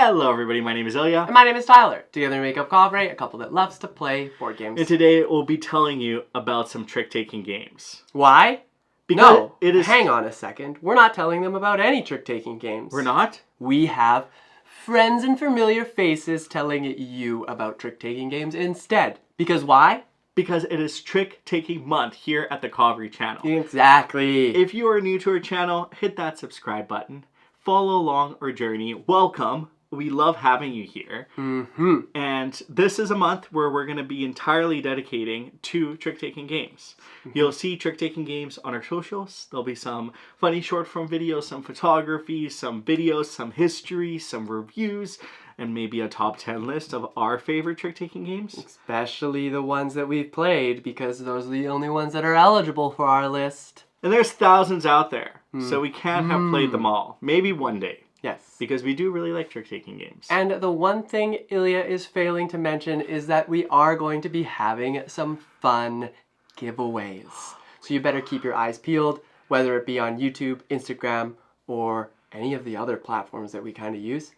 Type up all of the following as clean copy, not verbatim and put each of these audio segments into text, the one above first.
Hello everybody, my name is Ilya. And my name is Tyler. Together we make up Kovray, a couple that loves to play board games. And today we'll be telling you about some trick-taking games. Why? Because it is... Hang on a second. We're not telling them about any trick-taking games. We're not? We have friends and familiar faces telling you about trick-taking games instead. Because why? Because it is trick-taking month here at the Kovray channel. Exactly. If you are new to our channel, hit that subscribe button. Follow along our journey. Welcome. We love having you here. And this is a month where we're going to be entirely dedicating to trick-taking games. You'll see trick-taking games on our socials. There'll be some funny short form videos, some photography, some videos, some history, some reviews, and maybe a top 10 list of our favorite trick-taking games. Especially the ones that we've played, because those are the only ones that are eligible for our list. And there's thousands out there, so we can't have played them all. Maybe one day. Yes. Because we do really like trick-taking games. And the one thing Ilya is failing to mention is that we are going to be having some fun giveaways. So you better keep your eyes peeled, whether it be on YouTube, Instagram, or any of the other platforms that we kind of use,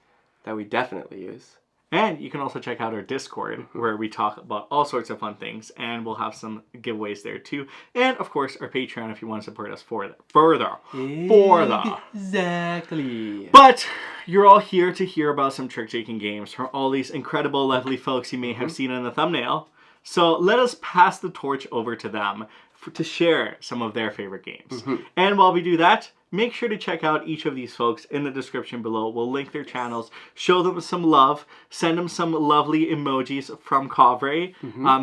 that we definitely use. And you can also check out our Discord, where we talk about all sorts of fun things, and we'll have some giveaways there too. And of course, our Patreon if you want to support us further. Exactly. But you're all here to hear about some trick-taking games from all these incredible, lovely folks you may have seen in the thumbnail. So let us pass the torch over to them to share some of their favorite games. And while we do that, make sure to check out each of these folks in the description below. We'll link their channels, show them some love, send them some lovely emojis from Kovray.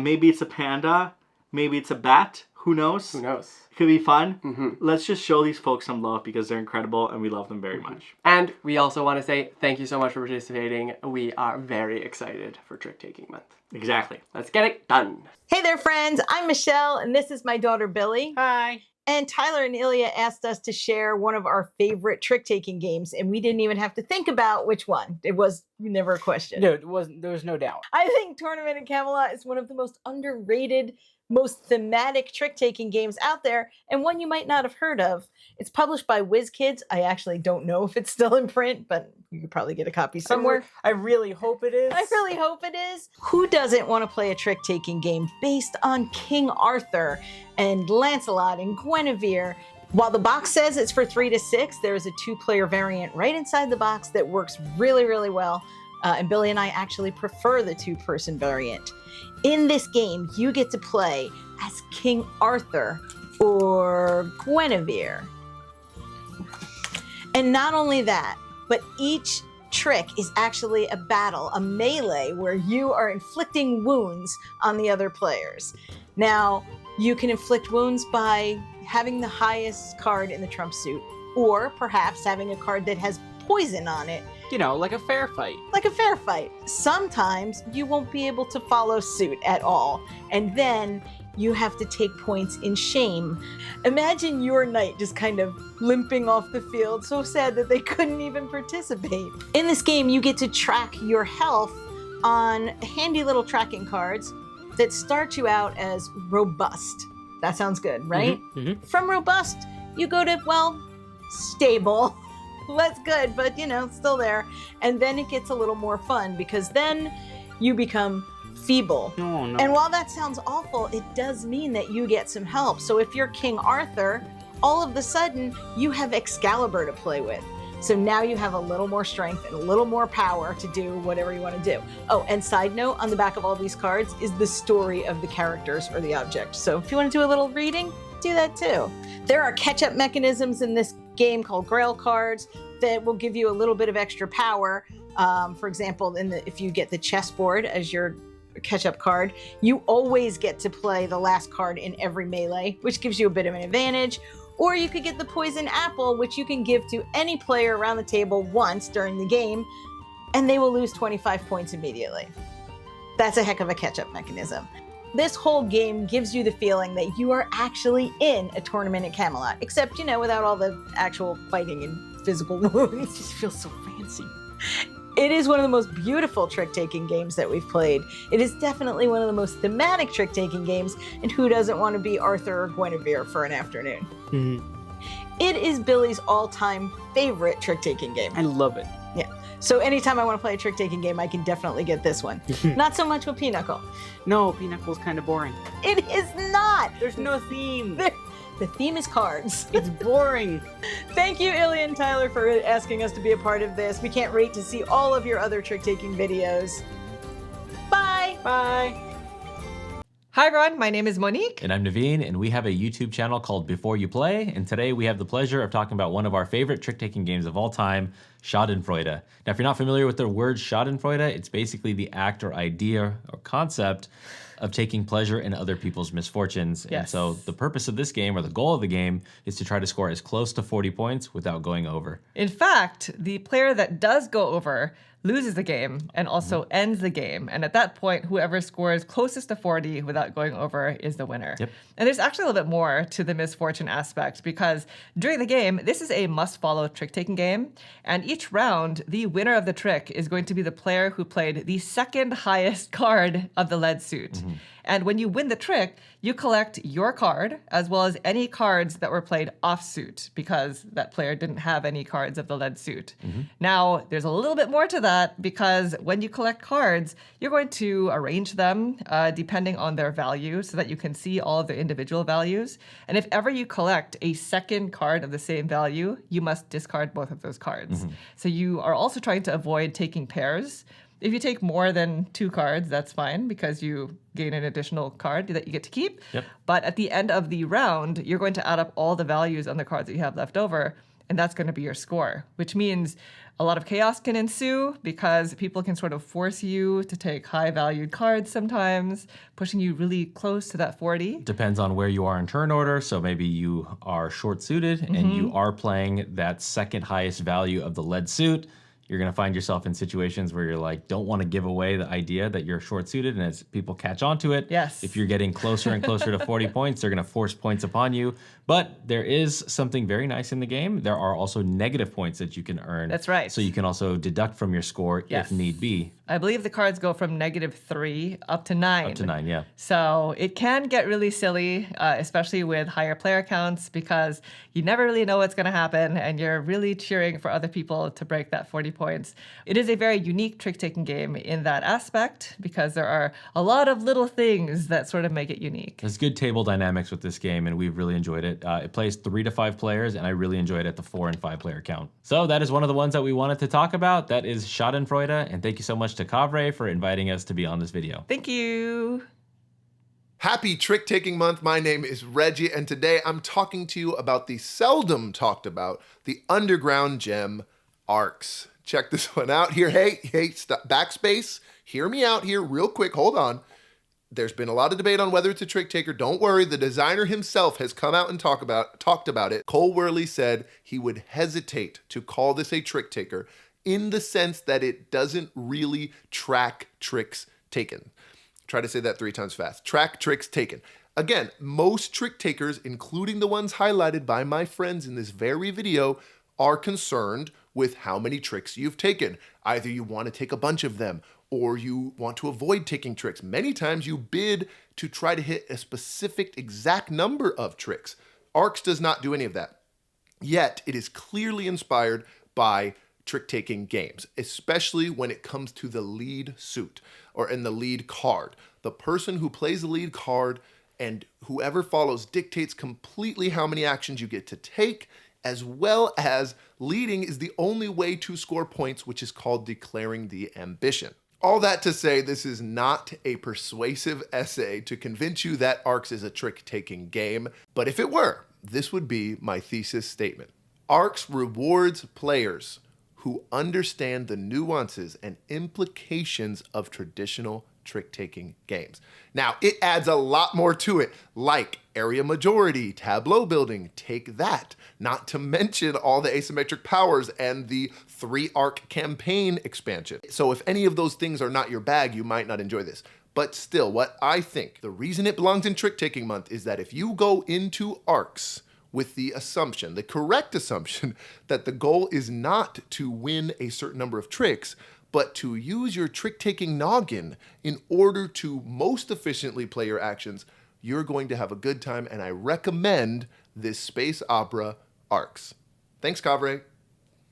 Maybe it's a panda, maybe it's a bat, who knows? Who knows? It could be fun. Let's just show these folks some love because they're incredible and we love them very much. And we also want to say thank you so much for participating. We are very excited for Trick-Taking Month. Exactly. Let's get it done. Hey there, friends. I'm Michelle, and this is my daughter, Billy. Hi. And Tyler and Ilya asked us to share one of our favorite trick-taking games, and we didn't even have to think about which one. It was never a question. No, it wasn't. There was no doubt. I think Tournament in Camelot is one of the most underrated, most thematic trick-taking games out there, and one you might not have heard of. It's published by WizKids. I actually don't know if it's still in print, but you could probably get a copy somewhere. I really hope it is. I really hope it is. Who doesn't want to play a trick-taking game based on King Arthur and Lancelot and Guinevere? While the box says it's for 3 to 6, there is a 2-player variant right inside the box that works really, really well. And Billy and I actually prefer the 2-person variant. In this game, you get to play as King Arthur or Guinevere. And not only that, but each trick is actually a battle, a melee, where you are inflicting wounds on the other players. Now, you can inflict wounds by having the highest card in the trump suit, or perhaps having a card that has poison on it. You know, like a fair fight. Like a fair fight. Sometimes you won't be able to follow suit at all, and then you have to take points in shame. Imagine your knight just kind of limping off the field, so sad that they couldn't even participate. In this game, you get to track your health on handy little tracking cards that start you out as robust. That sounds good, right? From robust, you go to, well, stable. That's good, but you know, still there. And then it gets a little more fun because then you become feeble. Oh, no. And while that sounds awful, it does mean that you get some help. So if you're King Arthur, all of a sudden you have Excalibur to play with. So now you have a little more strength and a little more power to do whatever you want to do. Oh, and side note, on the back of all these cards is the story of the characters or the object. So if you want to do a little reading, do that too. There are catch-up mechanisms in this game called Grail cards that will give you a little bit of extra power. For example, if you get the chessboard as your catch-up card, you always get to play the last card in every melee, which gives you a bit of an advantage. Or you could get the poison apple, which you can give to any player around the table once during the game, and they will lose 25 points immediately. That's a heck of a catch-up mechanism. This whole game gives you the feeling that you are actually in a tournament at Camelot, except, you know, without all the actual fighting and physical wounds. It just feels so fancy. It is one of the most beautiful trick-taking games that we've played. It is definitely one of the most thematic trick-taking games, and who doesn't want to be Arthur or Guinevere for an afternoon? It is Billy's all-time favorite trick-taking game. I love it. Yeah. So anytime I want to play a trick-taking game, I can definitely get this one. Not so much with Pinochle. No, Pinocchle's kind of boring. It is not! There's no theme. The theme is cards. It's boring. Thank you, Ilya and Tyler, for asking us to be a part of this. We can't wait to see all of your other trick-taking videos. Bye! Bye. Hi everyone, my name is Monique. And I'm Naveen, and we have a YouTube channel called Before You Play, and today we have the pleasure of talking about one of our favorite trick-taking games of all time, Schadenfreude. Now, if you're not familiar with the word Schadenfreude, it's basically the act or idea or concept of taking pleasure in other people's misfortunes. Yes. And so the purpose of this game, or the goal of the game, is to try to score as close to 40 points without going over. In fact, the player that does go over loses the game and also ends the game. And at that point, whoever scores closest to 40 without going over is the winner. Yep. And there's actually a little bit more to the misfortune aspect because during the game, this is a must-follow trick-taking game. And each round, the winner of the trick is going to be the player who played the second highest card of the lead suit. And when you win the trick, you collect your card as well as any cards that were played off suit because that player didn't have any cards of the lead suit. Now, there's a little bit more to that because when you collect cards, you're going to arrange them depending on their value so that you can see all of their individual values. And if ever you collect a second card of the same value, you must discard both of those cards. So you are also trying to avoid taking pairs. If you take more than 2 cards, that's fine because you gain an additional card that you get to keep. Yep. But at the end of the round, you're going to add up all the values on the cards that you have left over, and that's going to be your score, which means a lot of chaos can ensue because people can sort of force you to take high-valued cards sometimes, pushing you really close to that 40. Depends on where you are in turn order. So maybe you are short-suited and you are playing that second highest value of the lead suit. You're going to find yourself in situations where you're like, don't want to give away the idea that you're short-suited, and as people catch on to it, Yes. if you're getting closer and closer to 40 points, they're going to force points upon you. But there is something very nice in the game. There are also negative points that you can earn. That's right. So you can also deduct from your score Yes. if need be. I believe the cards go from -3 up to 9. Up to 9, yeah. So it can get really silly, especially with higher player counts, because you never really know what's going to happen, and you're really cheering for other people to break that 40 points. It is a very unique trick-taking game in that aspect, because there are a lot of little things that sort of make it unique. There's good table dynamics with this game, and we've really enjoyed it. It plays 3 to 5 players, and I really enjoy it at the 4 and 5 player count. So that is one of the ones that we wanted to talk about. That is Schadenfreude, and thank you so much to Kovray for inviting us to be on this video. Thank you. Happy Trick-Taking Month. My name is Reggie, and today I'm talking to you about the seldom talked about, the underground gem, ARX. Check this one out here. Hey, backspace. Hear me out here real quick. Hold on. There's been a lot of debate on whether it's a trick taker. Don't worry, the designer himself has come out and talked about it. Cole Worley said he would hesitate to call this a trick taker in the sense that it doesn't really track tricks taken. Try to say that 3 times fast. Track tricks taken. Again, most trick takers, including the ones highlighted by my friends in this very video, are concerned with how many tricks you've taken. Either you want to take a bunch of them, or you want to avoid taking tricks. Many times you bid to try to hit a specific exact number of tricks. ARX does not do any of that. Yet, it is clearly inspired by trick-taking games, especially when it comes to the lead suit or in the lead card. The person who plays the lead card and whoever follows dictates completely how many actions you get to take, as well as leading is the only way to score points, which is called declaring the ambition. All that to say, this is not a persuasive essay to convince you that ARX is a trick-taking game, but if it were, this would be my thesis statement. ARX rewards players who understand the nuances and implications of traditional trick-taking games. Now, it adds a lot more to it, like area majority, tableau building, take that, not to mention all the asymmetric powers and the 3-arc campaign expansion. So if any of those things are not your bag, you might not enjoy this. But still, what I think, the reason it belongs in Trick-Taking Month is that if you go into ARX with the assumption, the correct assumption, that the goal is not to win a certain number of tricks, but to use your trick-taking noggin in order to most efficiently play your actions, you're going to have a good time, and I recommend this space opera, ARX. Thanks, Kovray.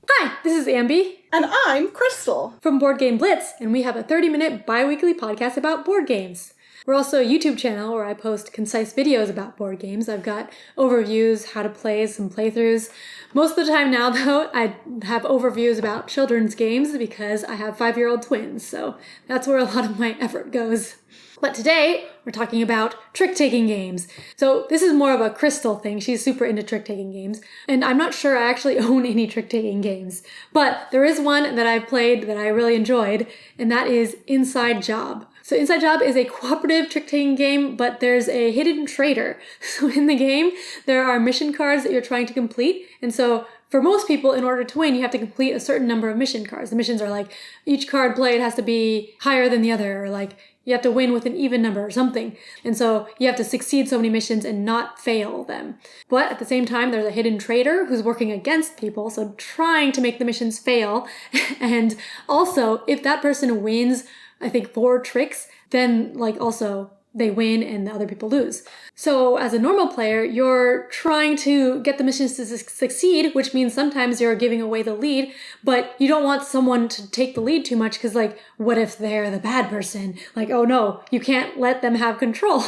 Hi, this is Ambi. And I'm Crystal from BoardGameBlitz, and we have a 30-minute bi-weekly podcast about board games. We're also a YouTube channel where I post concise videos about board games. I've got overviews, how to play, some playthroughs. Most of the time now, though, I have overviews about children's games because I have 5-year-old twins, so that's where a lot of my effort goes. But today, we're talking about trick-taking games. So this is more of a Crystal thing. She's super into trick-taking games. And I'm not sure I actually own any trick-taking games. But there is one that I've played that I really enjoyed, and that is Inside Job. So Inside Job is a cooperative trick-taking game, but there's a hidden traitor. So in the game, there are mission cards that you're trying to complete. And so for most people, in order to win, you have to complete a certain number of mission cards. The missions are like, each card played has to be higher than the other, or like, you have to win with an even number or something. And so you have to succeed so many missions and not fail them. But at the same time, there's a hidden traitor who's working against people, so trying to make the missions fail. And also, if that person wins, I think 4 tricks, then like also they win and the other people lose. So as a normal player, you're trying to get the missions to succeed, which means sometimes you're giving away the lead, but you don't want someone to take the lead too much because like, what if they're the bad person? Like, oh no, you can't let them have control.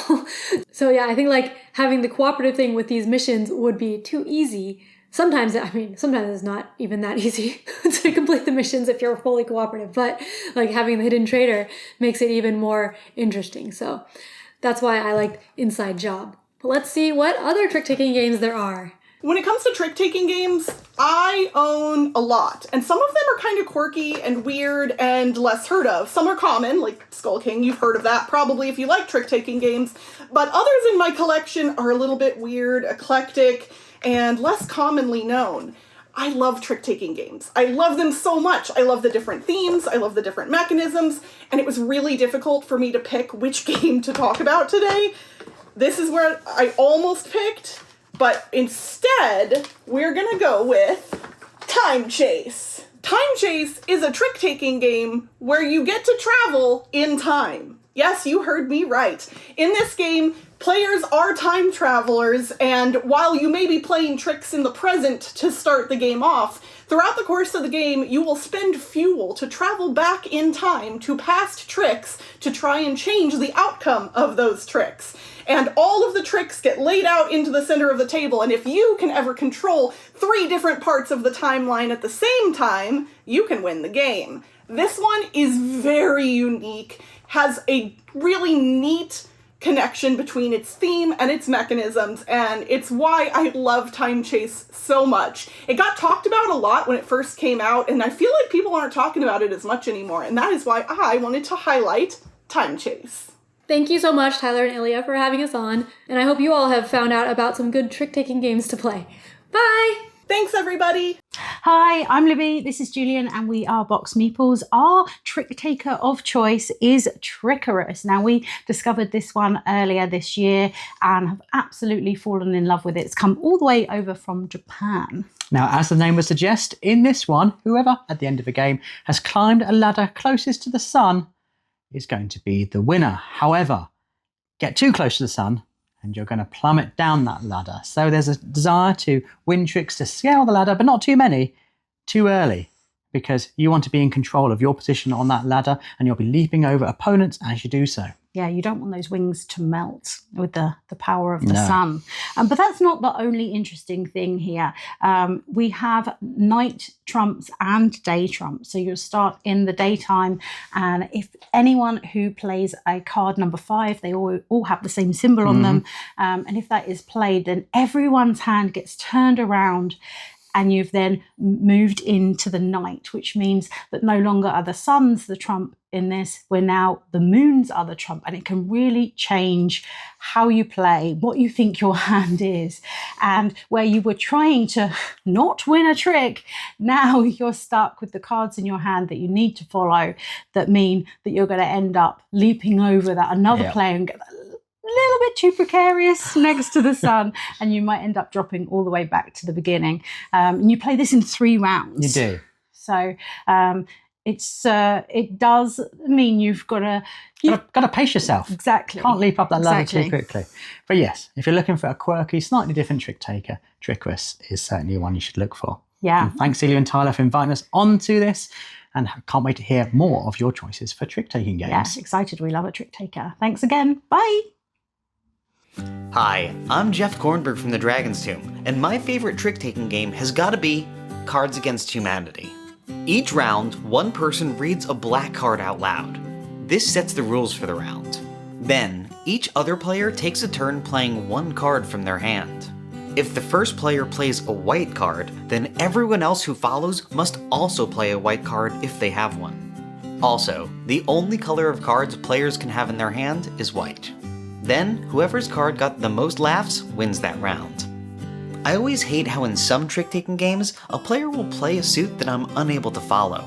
So yeah, I think like having the cooperative thing with these missions would be too easy. Sometimes it's not even that easy to complete the missions if you're fully cooperative, but like having the hidden traitor makes it even more interesting. So that's why I like Inside Job. But let's see what other trick-taking games there are. When it comes to trick-taking games, I own a lot. And some of them are kind of quirky and weird and less heard of. Some are common, like Skull King. You've heard of that probably if you like trick-taking games. But others in my collection are a little bit weird, eclectic, and less commonly known. I love trick-taking games. I love them so much. I love the different themes. I love the different mechanisms. And it was really difficult for me to pick which game to talk about today. This is where I almost picked, but instead, we're gonna go with Time Chase. Time Chase is a trick-taking game where you get to travel in time. Yes, you heard me right. In this game, players are time travelers, and while you may be playing tricks in the present to start the game off, throughout the course of the game, you will spend fuel to travel back in time to past tricks to try and change the outcome of those tricks. And all of the tricks get laid out into the center of the table, and if you can ever control 3 different parts of the timeline at the same time, you can win the game. This one is very unique, has a really neat connection between its theme and its mechanisms, and it's why I love Time Chase so much. It got talked about a lot when it first came out, and I feel like people aren't talking about it as much anymore, and that is why I wanted to highlight Time Chase. Thank you so much, Tyler and Ilya, for having us on, and I hope you all have found out about some good trick-taking games to play. Bye! Thanks, everybody! Hi, I'm Libby, this is Julian, and we are BoxedMeeples. Our trick taker of choice is Trickerous. Now, we discovered this one earlier this year and have absolutely fallen in love with it. It's come all the way over from Japan. Now, as the name would suggest, in this one, whoever at the end of the game has climbed a ladder closest to the sun is going to be the winner. However, get too close to the sun and you're going to plummet down that ladder. So there's a desire to win tricks to scale the ladder, but not too many, too early, because you want to be in control of your position on that ladder and you'll be leaping over opponents as you do so. Yeah, you don't want those wings to melt with the power of the sun. But that's not the only interesting thing here. We have night trumps and day trumps. So you'll start in the daytime, and if anyone who plays a card number 5, they all have the same symbol on them. And if that is played, then everyone's hand gets turned around and you've then moved into the night, which means that no longer are the suns the trump in this, where now the moons are the trump, and it can really change how you play, what you think your hand is, and where you were trying to not win a trick, now you're stuck with the cards in your hand that you need to follow that mean that you're going to end up leaping over that another player and get a little bit too precarious next to the sun, and you might end up dropping all the way back to the beginning. And you play this in 3 rounds. You do. So it does mean you've got to pace yourself. Exactly. Can't leap up that ladder too quickly. But yes, if you're looking for a quirky, slightly different trick taker, Trickerous is certainly one you should look for. Yeah. And thanks, Ilya and Tyler, for inviting us onto this. And can't wait to hear more of your choices for trick-taking games. Yes, excited. We love a trick taker. Thanks again. Bye. Hi, I'm Jeff Kornberg from the Dragon's Tomb, and my favorite trick-taking game has gotta be Cards Against Humanity. Each round, one person reads a black card out loud. This sets the rules for the round. Then, each other player takes a turn playing one card from their hand. If the first player plays a white card, then everyone else who follows must also play a white card if they have one. Also, the only color of cards players can have in their hand is white. Then, whoever's card got the most laughs wins that round. I always hate how in some trick-taking games, a player will play a suit that I'm unable to follow.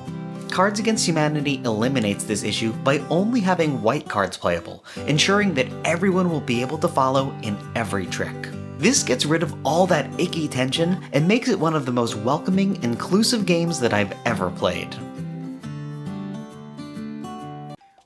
Cards Against Humanity eliminates this issue by only having white cards playable, ensuring that everyone will be able to follow in every trick. This gets rid of all that icky tension and makes it one of the most welcoming, inclusive games that I've ever played.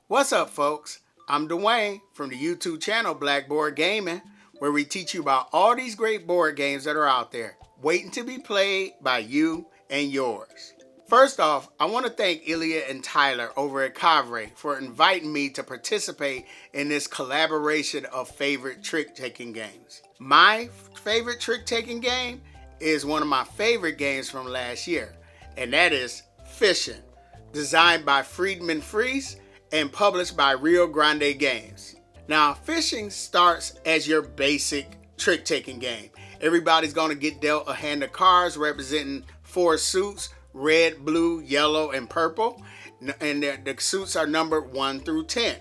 What's up, folks? I'm Dwayne from the YouTube channel BlackBoardGaming, where we teach you about all these great board games that are out there, waiting to be played by you and yours. First off, I want to thank Ilya and Tyler over at Kovray for inviting me to participate in this collaboration of favorite trick-taking games. My favorite trick-taking game is one of my favorite games from last year, and that is Fishing, designed by Friedman Fries and published by Rio Grande Games. Now, Fishing starts as your basic trick-taking game. Everybody's going to get dealt a hand of cards representing 4 suits: red, blue, yellow, and purple. And the suits are numbered 1 through 10.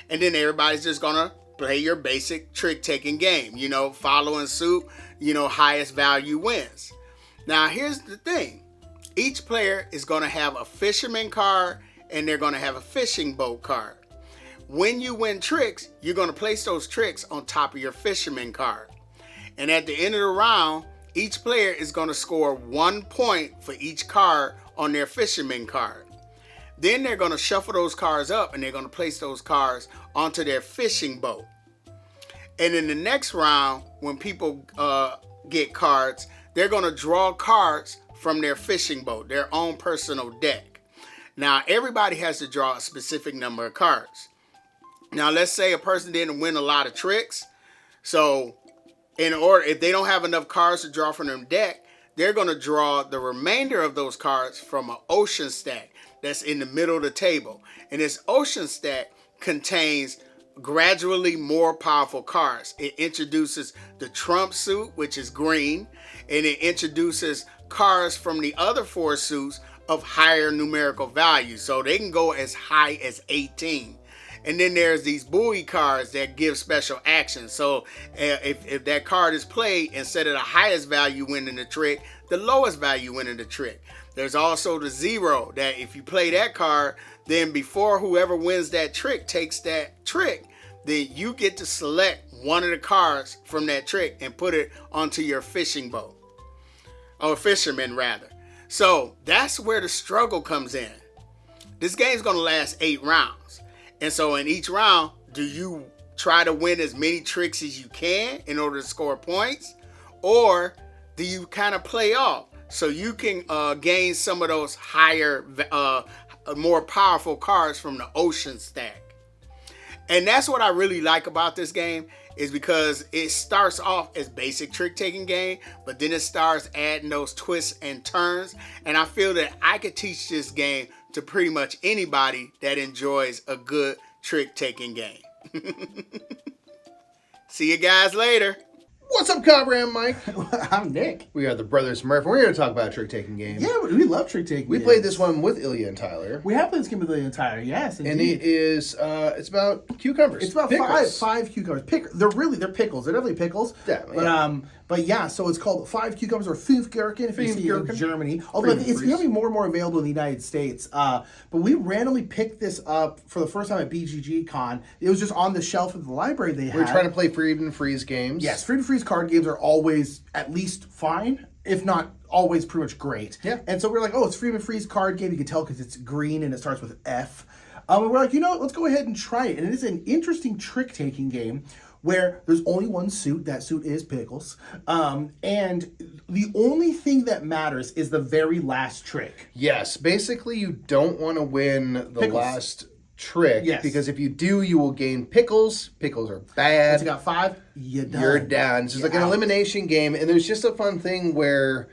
And then everybody's just going to play your basic trick-taking game. You know, following suit, highest value wins. Now, here's the thing. Each player is going to have a fisherman card, and they're going to have a fishing boat card. When you win tricks, you're going to place those tricks on top of your fisherman card. And at the end of the round, each player is going to score 1 point for each card on their fisherman card. Then they're going to shuffle those cards up and they're going to place those cards onto their fishing boat. And in the next round, when people get cards, they're going to draw cards from their fishing boat, their own personal deck. Now, everybody has to draw a specific number of cards. Now, let's say a person didn't win a lot of tricks. So, if they don't have enough cards to draw from their deck, they're going to draw the remainder of those cards from an ocean stack that's in the middle of the table. And this ocean stack contains gradually more powerful cards. It introduces the trump suit, which is green, and it introduces cards from the other 4 suits of higher numerical value, so they can go as high as 18. And then there's these buoy cards that give special actions. So if that card is played, instead of the highest value winning the trick, the lowest value winning the trick. There's also the 0, that if you play that card, then before whoever wins that trick takes that trick, then you get to select one of the cards from that trick and put it onto your fishing boat, or fisherman rather. So that's where the struggle comes in. This game's going to last 8 rounds. And so in each round, do you try to win as many tricks as you can in order to score points? Or do you kind of play off so you can gain some of those higher, more powerful cards from the ocean stack? And that's what I really like about this game, is because it starts off as basic trick-taking game, but then it starts adding those twists and turns. And I feel that I could teach this game to pretty much anybody that enjoys a good trick-taking game. See you guys later. What's up, Kovray and Mike? I'm Nick. We are the Brothers Murph, and we're here to talk about a trick-taking game. Yeah, we love trick-taking We games. played this one with Ilya and Tyler. We have played this game with Ilya and Tyler, yes, indeed. And it is, it's about cucumbers. It's about five cucumbers. They're pickles. They're definitely pickles. Definitely. But yeah, so it's called 5 cucumbers, or 5 Gherkin if you see it in Germany. Although it's becoming more and more available in the United States. But we randomly picked this up for the first time at BGG Con. It was just on the shelf of the library they had. We're trying to play Friedman Fries games. Yes, Friedman Fries card games are always at least fine, if not always pretty much great. Yeah. And so we're like, oh, it's Friedman Fries card game. You can tell because it's green and it starts with F. And we're like, let's go ahead and try it. And it is an interesting trick-taking game where there's only one suit. That suit is Pickles. And the only thing that matters is the very last trick. Yes, basically you don't want to win the Pickles. last trick, Yes. because if you do, you will gain pickles. Pickles are bad. Once you got 5, you're done. You're down. It's just like an elimination game, and there's just a fun thing where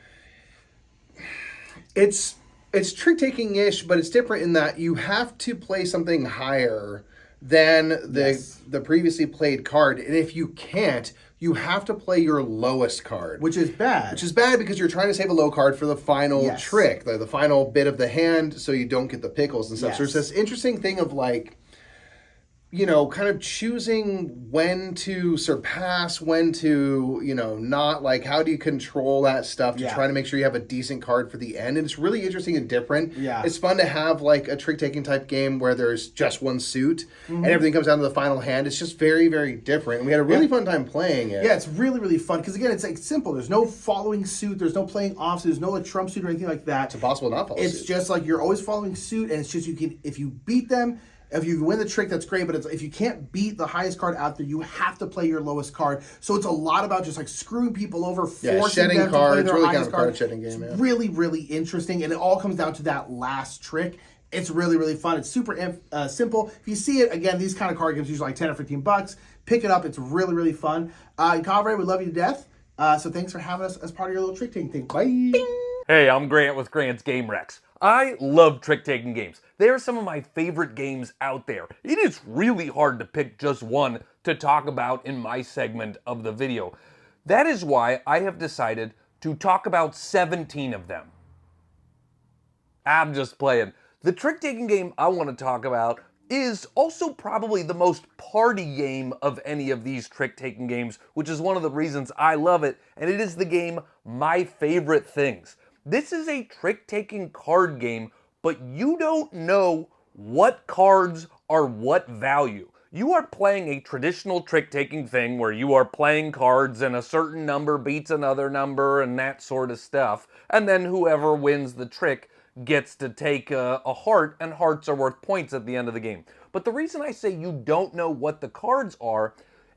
it's trick-taking-ish, but it's different in that you have to play something higher than the previously played card, and if you can't, you have to play your lowest card. Which is bad. Which is bad because you're trying to save a low card for the final trick, the final bit of the hand, so you don't get the pickles and stuff. Yes. So there's this interesting thing of like, you know, kind of choosing when to surpass, when to, you know, not, like, how do you control that stuff to try to make sure you have a decent card for the end. And it's really interesting and different. Yeah. It's fun to have, like, a trick-taking type game where there's just one suit and everything comes down to the final hand. It's just very, very different. And we had a really fun time playing it. Yeah, it's really, really fun. Because, again, it's like simple. There's no following suit. There's no playing off suit. There's no like Trump suit or anything like that. It's impossible not follow It's suit. just like you're always following suit. And it's just you can, if you beat them, if you win the trick, that's great. But if you can't beat the highest card out there, you have to play your lowest card. So it's a lot about just like screwing people over, forcing shedding them to play cards, their really highest kind of card card. shedding game. It's really, really interesting. And it all comes down to that last trick. It's really, really fun. It's super simple. If you see it, again, these kind of card games usually like 10 or 15 bucks. Pick it up. It's really, really fun. Kovray, we love you to death. So thanks for having us as part of your little trick-taking thing. Bye. Bing. Hey, I'm Grant with Grant's Game Rex. I love trick-taking games. They are some of my favorite games out there. It is really hard to pick just one to talk about in my segment of the video. That is why I have decided to talk about 17 of them. I'm just playing. The trick-taking game I want to talk about is also probably the most party game of any of these trick-taking games, which is one of the reasons I love it, and it is the game My Favorite Things. This is a trick-taking card game, but you don't know what cards are what value. You are playing a traditional trick-taking thing where you are playing cards and a certain number beats another number and that sort of stuff, and then whoever wins the trick gets to take a heart, and hearts are worth points at the end of the game. But the reason I say you don't know what the cards are,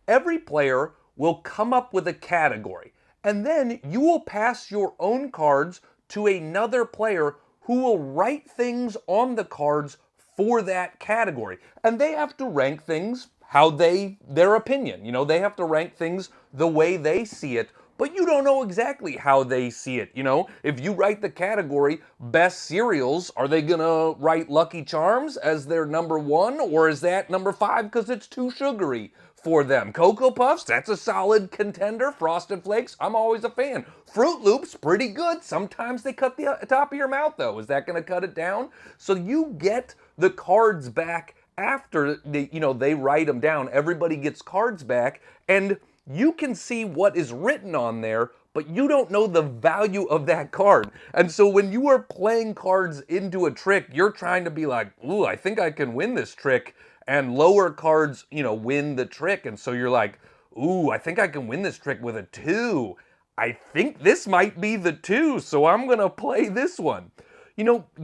every player will come up with a category, and then you will pass your own cards to another player who will write things on the cards for that category. And they have to rank things how their opinion. You know, they have to rank things the way they see it, but you don't know exactly how they see it. You know, if you write the category best cereals, are they gonna write Lucky Charms as their number 1, or is that number 5 because it's too sugary for them? Cocoa Puffs, that's a solid contender. Frosted Flakes, I'm always a fan. Fruit Loops, pretty good. Sometimes they cut the top of your mouth though. Is that gonna cut it down? So you get the cards back after they write them down. Everybody gets cards back, and you can see what is written on there, but you don't know the value of that card. And so when you are playing cards into a trick, you're trying to be like, ooh, I think I can win this trick. And lower cards, win the trick. And so you're like, ooh, I think I can win this trick with a 2. I think this might be the 2, so I'm gonna play this one.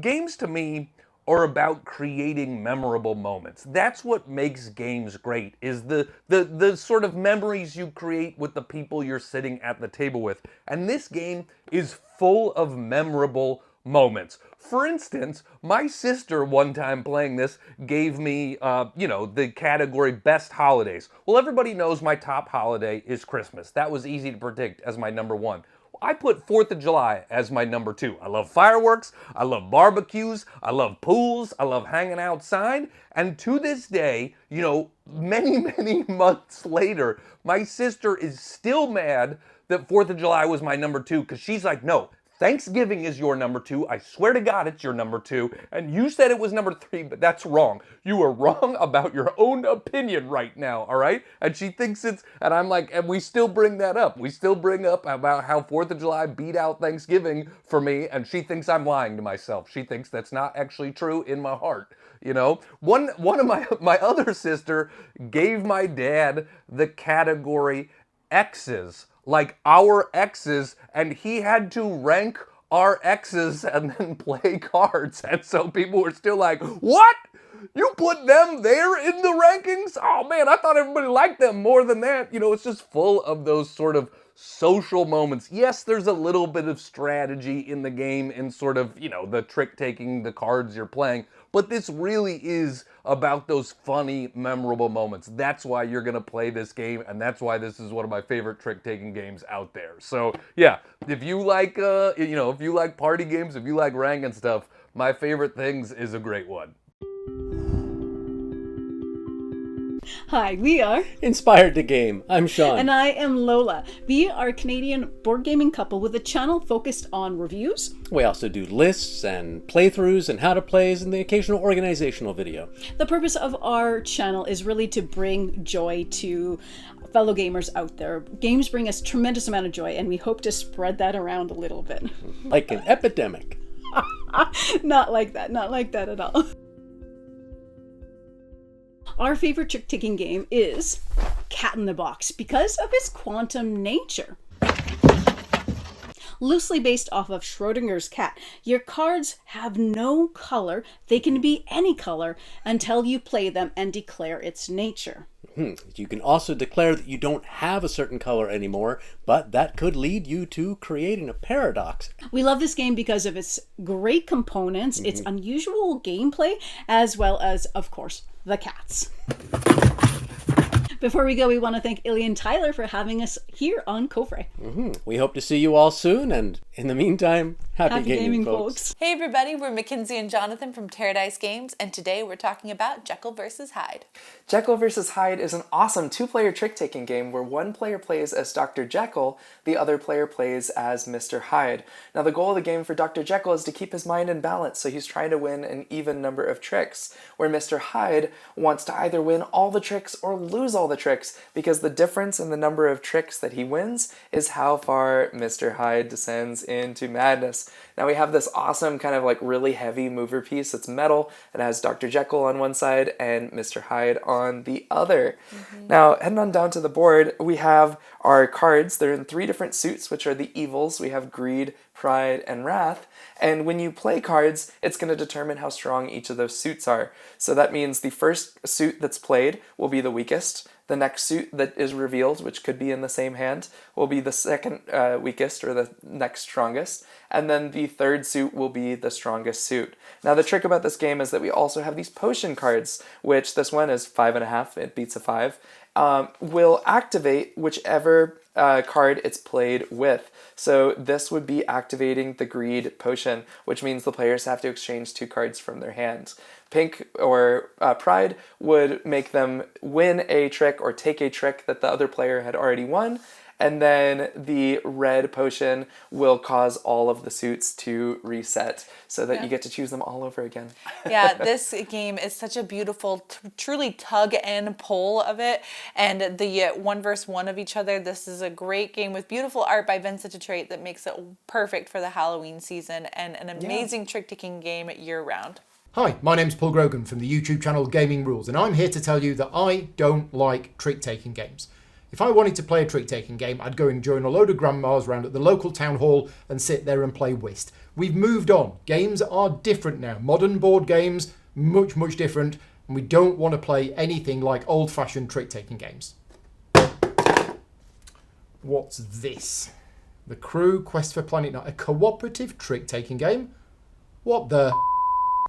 Games to me are about creating memorable moments. That's what makes games great, is the sort of memories you create with the people you're sitting at the table with. And this game is full of memorable moments. For instance, my sister one time playing this gave me, the category Best Holidays. Well, everybody knows my top holiday is Christmas. That was easy to predict as my number 1. I put 4th of July as my number 2. I love fireworks, I love barbecues, I love pools, I love hanging outside, and to this day, many, many months later, my sister is still mad that 4th of July was my number 2, because she's like, no, Thanksgiving is your number 2. I swear to God it's your number 2. And you said it was number 3, but that's wrong. You are wrong about your own opinion right now, all right? And she thinks and I'm like, and we still bring that up. We still bring up about how 4th of July beat out Thanksgiving for me, and she thinks I'm lying to myself. She thinks that's not actually true in my heart. One of my other sister gave my dad the category X's, like our exes, and he had to rank our exes and then play cards. And so people were still like, what? You put them there in the rankings? Oh man, I thought everybody liked them more than that. You know, it's just full of those sort of social moments. Yes, there's a little bit of strategy in the game and sort of, you know, the trick taking, the cards you're playing, but this really is about those funny, memorable moments. That's why you're gonna play this game, and that's why this is one of my favorite trick taking games out there. So yeah, if you like, you know, if you like party games, if you like ranking stuff, My Favorite Things is a great one. Hi, we are Inspired to Game. I'm Sean. And I am Lola. We are a Canadian board gaming couple with a channel focused on reviews. We also do lists and playthroughs and how to plays and the occasional organizational video. The purpose of our channel is really to bring joy to fellow gamers out there. Games bring us tremendous amount of joy, and we hope to spread that around a little bit. Like an epidemic. Not like that at all. Our favorite trick-taking game is Cat in the Box because of its quantum nature. Loosely based off of Schrodinger's cat, your cards have no color. They can be any color until you play them and declare its nature. You can also declare that you don't have a certain color anymore, but that could lead you to creating a paradox. We love this game because of its great components, its unusual gameplay, as well as, of course, the cats. Before we go, we want to thank Ilya and Tyler for having us here on Kovray. We hope to see you all soon, and in the meantime, happy gaming, folks. Hey everybody, we're Mackenzie and Jonathan from Terredice Games, and today we're talking about Jekyll vs. Hyde. Jekyll vs. Hyde is an awesome two-player trick-taking game where one player plays as Dr. Jekyll, the other player plays as Mr. Hyde. Now the goal of the game for Dr. Jekyll is to keep his mind in balance, so he's trying to win an even number of tricks, where Mr. Hyde wants to either win all the tricks or lose all the tricks, because the difference in the number of tricks that he wins is how far Mr. Hyde descends into madness. Now we have this awesome kind of like really heavy mover piece that's metal. It has Dr. Jekyll on one side and Mr. Hyde on the other. Now heading on down to the board, we have our cards. They're in 3 different suits, which are the evils. We have greed, pride, and wrath. And when you play cards, it's going to determine how strong each of those suits are. So that means the first suit that's played will be the weakest. The next suit that is revealed, which could be in the same hand, will be the second weakest or the next strongest. And then the third suit will be the strongest suit. Now the trick about this game is that we also have these potion cards, which this one is 5.5, it beats a 5, will activate whichever card it's played with. So this would be activating the greed potion, which means the players have to exchange 2 cards from their hand. Pink or pride would make them win a trick or take a trick that the other player had already won, and then the red potion will cause all of the suits to reset so that you get to choose them all over again. Yeah, this game is such a beautiful, truly tug and pull of it, and the 1 versus 1 of each other. This is a great game with beautiful art by Vincent Detroit that makes it perfect for the Halloween season, and an amazing trick-taking game year-round. Hi, my name's Paul Grogan from the YouTube channel Gaming Rules, and I'm here to tell you that I don't like trick-taking games. If I wanted to play a trick-taking game, I'd go and join a load of grandmas around at the local town hall and sit there and play whist. We've moved on. Games are different now. Modern board games, much, much different, and we don't want to play anything like old-fashioned trick-taking games. What's this? The Crew Quest for Planet 9, a cooperative trick-taking game? What the...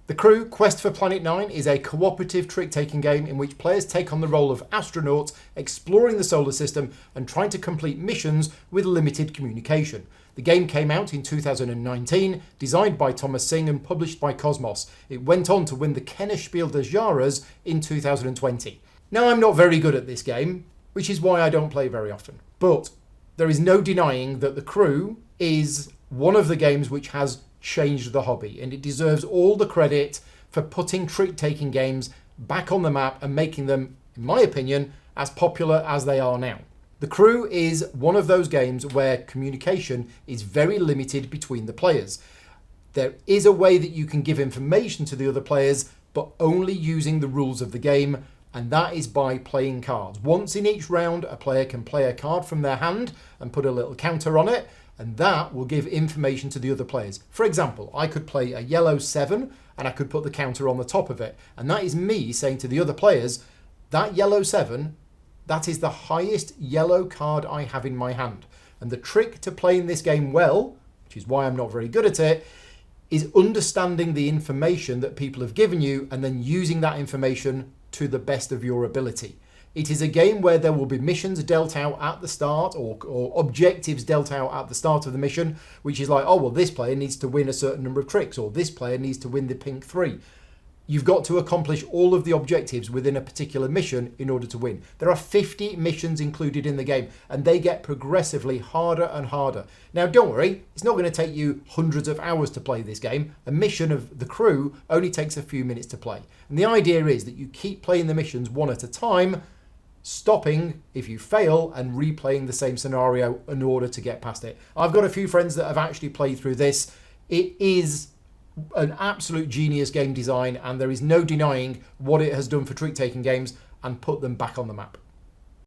The Crew Quest for Planet 9 is a cooperative trick-taking game in which players take on the role of astronauts exploring the solar system and trying to complete missions with limited communication. The game came out in 2019, designed by Thomas Singh and published by Cosmos. It went on to win the Kennerspiel des Jahres in 2020. Now, I'm not very good at this game, which is why I don't play very often. But there is no denying that The Crew is one of the games which has changed the hobby, and it deserves all the credit for putting trick-taking games back on the map and making them, in my opinion, as popular as they are now. The Crew is one of those games where communication is very limited between the players. There is a way that you can give information to the other players, but only using the rules of the game, and that is by playing cards. Once in each round, a player can play a card from their hand and put a little counter on it, and that will give information to the other players. For example, I could play a yellow 7 and I could put the counter on the top of it, and that is me saying to the other players, that yellow 7, that is the highest yellow card I have in my hand. And the trick to playing this game well, which is why I'm not very good at it, is understanding the information that people have given you and then using that information to the best of your ability. It is a game where there will be missions dealt out at the start or objectives dealt out at the start of the mission, which is like, oh, well, this player needs to win a certain number of tricks, or this player needs to win the pink 3. You've got to accomplish all of the objectives within a particular mission in order to win. There are 50 missions included in the game, and they get progressively harder and harder. Now, don't worry, it's not going to take you hundreds of hours to play this game. A mission of the crew only takes a few minutes to play. And the idea is that you keep playing the missions one at a time, stopping if you fail and replaying the same scenario in order to get past it. I've got a few friends that have actually played through this. It is an absolute genius game design, and there is no denying what it has done for trick-taking games and put them back on the map.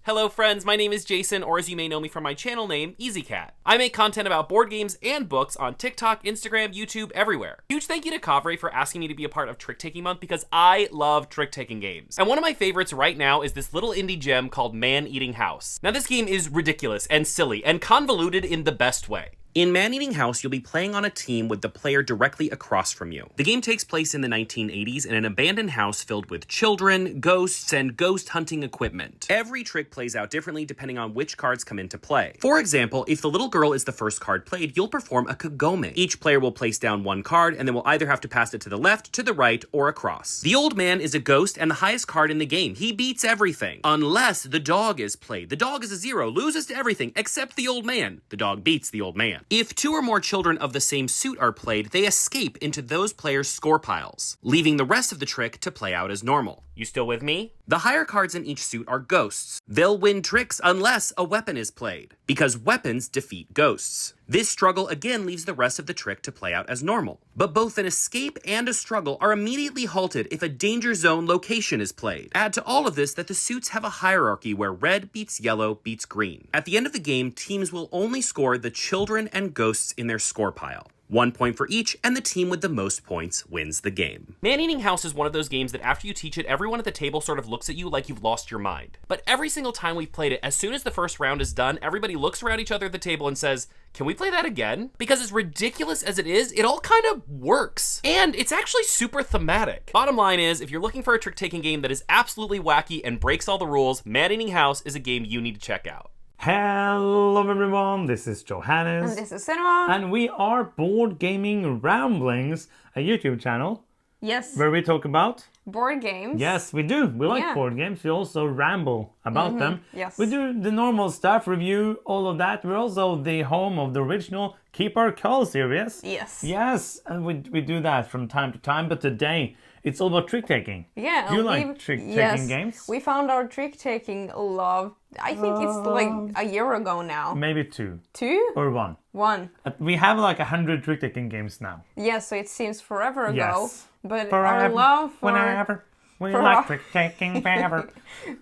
Hello friends, my name is Jason, or as you may know me from my channel name, Ezeekat. I make content about board games and books on TikTok, Instagram, YouTube, everywhere. Huge thank you to Kovray for asking me to be a part of Trick Taking Month because I love trick-taking games. And one of my favorites right now is this little indie gem called Man-Eating House. Now this game is ridiculous and silly and convoluted in the best way. In Man-Eating House, you'll be playing on a team with the player directly across from you. The game takes place in the 1980s in an abandoned house filled with children, ghosts, and ghost hunting equipment. Every trick plays out differently depending on which cards come into play. For example, if the little girl is the first card played, you'll perform a kagome. Each player will place down one card and then will either have to pass it to the left, to the right, or across. The old man is a ghost and the highest card in the game. He beats everything. Unless the dog is played. The dog is a 0, loses to everything except the old man. The dog beats the old man. If 2 or more children of the same suit are played, they escape into those players' score piles, leaving the rest of the trick to play out as normal. You still with me? The higher cards in each suit are ghosts. They'll win tricks unless a weapon is played, because weapons defeat ghosts. This struggle again leaves the rest of the trick to play out as normal. But both an escape and a struggle are immediately halted if a danger zone location is played. Add to all of this that the suits have a hierarchy where red beats yellow beats green. At the end of the game, teams will only score the children and ghosts in their score pile. 1 point for each, and the team with the most points wins the game. Man-Eating House is one of those games that after you teach it, everyone at the table sort of looks at you like you've lost your mind. But every single time we've played it, as soon as the first round is done, everybody looks around each other at the table and says, can we play that again? Because as ridiculous as it is, it all kind of works. And it's actually super thematic. Bottom line is, if you're looking for a trick-taking game that is absolutely wacky and breaks all the rules, Man-Eating House is a game you need to check out. Hello everyone, this is Johannes. And this is Cinema. And we are Board Gaming Ramblings, a YouTube channel. Yes. Where we talk about board games. Yes, we do. We like board games. We also ramble about them. Yes. We do the normal stuff, review all of that. We're also the home of the original Keep Our Call series. Yes. Yes, and we do that from time to time. But today, it's all about trick-taking. Yeah. Do you like trick-taking games? We found our trick-taking love. I think it's like a year ago now. Maybe 2. 2? Or 1. 1. We have like 100 trick-taking games now. Yes, so it seems forever ago. Yes. But forever, our love for... Whenever. We like trick-taking forever.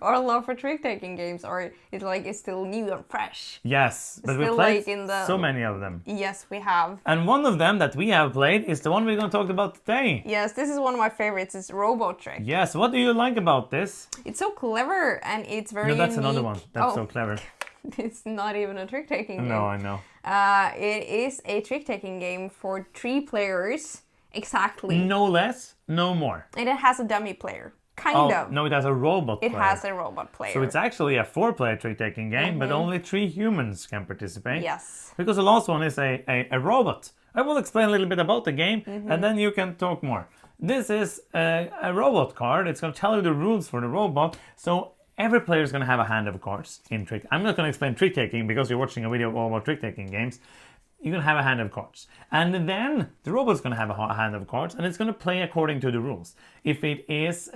Our love for trick-taking games it's still new and fresh. Yes, but we still played like in the... so many of them. Yes, we have. And one of them that we have played is the one we're going to talk about today. Yes, this is one of my favorites. It's Robot Trick. Yes, what do you like about this? It's so clever and it's very No, that's unique. another one. That's so clever. It's not even a trick-taking game. No, I know. It is a trick-taking game for 3 players. Exactly. No less, no more. And it has a dummy player. Kind of. No, it has a robot player. It has a robot player. So it's actually a 4-player trick-taking game, but only 3 humans can participate. Yes. Because the last one is a robot. I will explain a little bit about the game, and then you can talk more. This is a robot card. It's going to tell you the rules for the robot. So every player is going to have a hand of cards in trick. I'm not going to explain trick-taking because you're watching a video all about trick-taking games. You're going to have a hand of cards. And then the robot's going to have a hand of cards and it's going to play according to the rules. If it is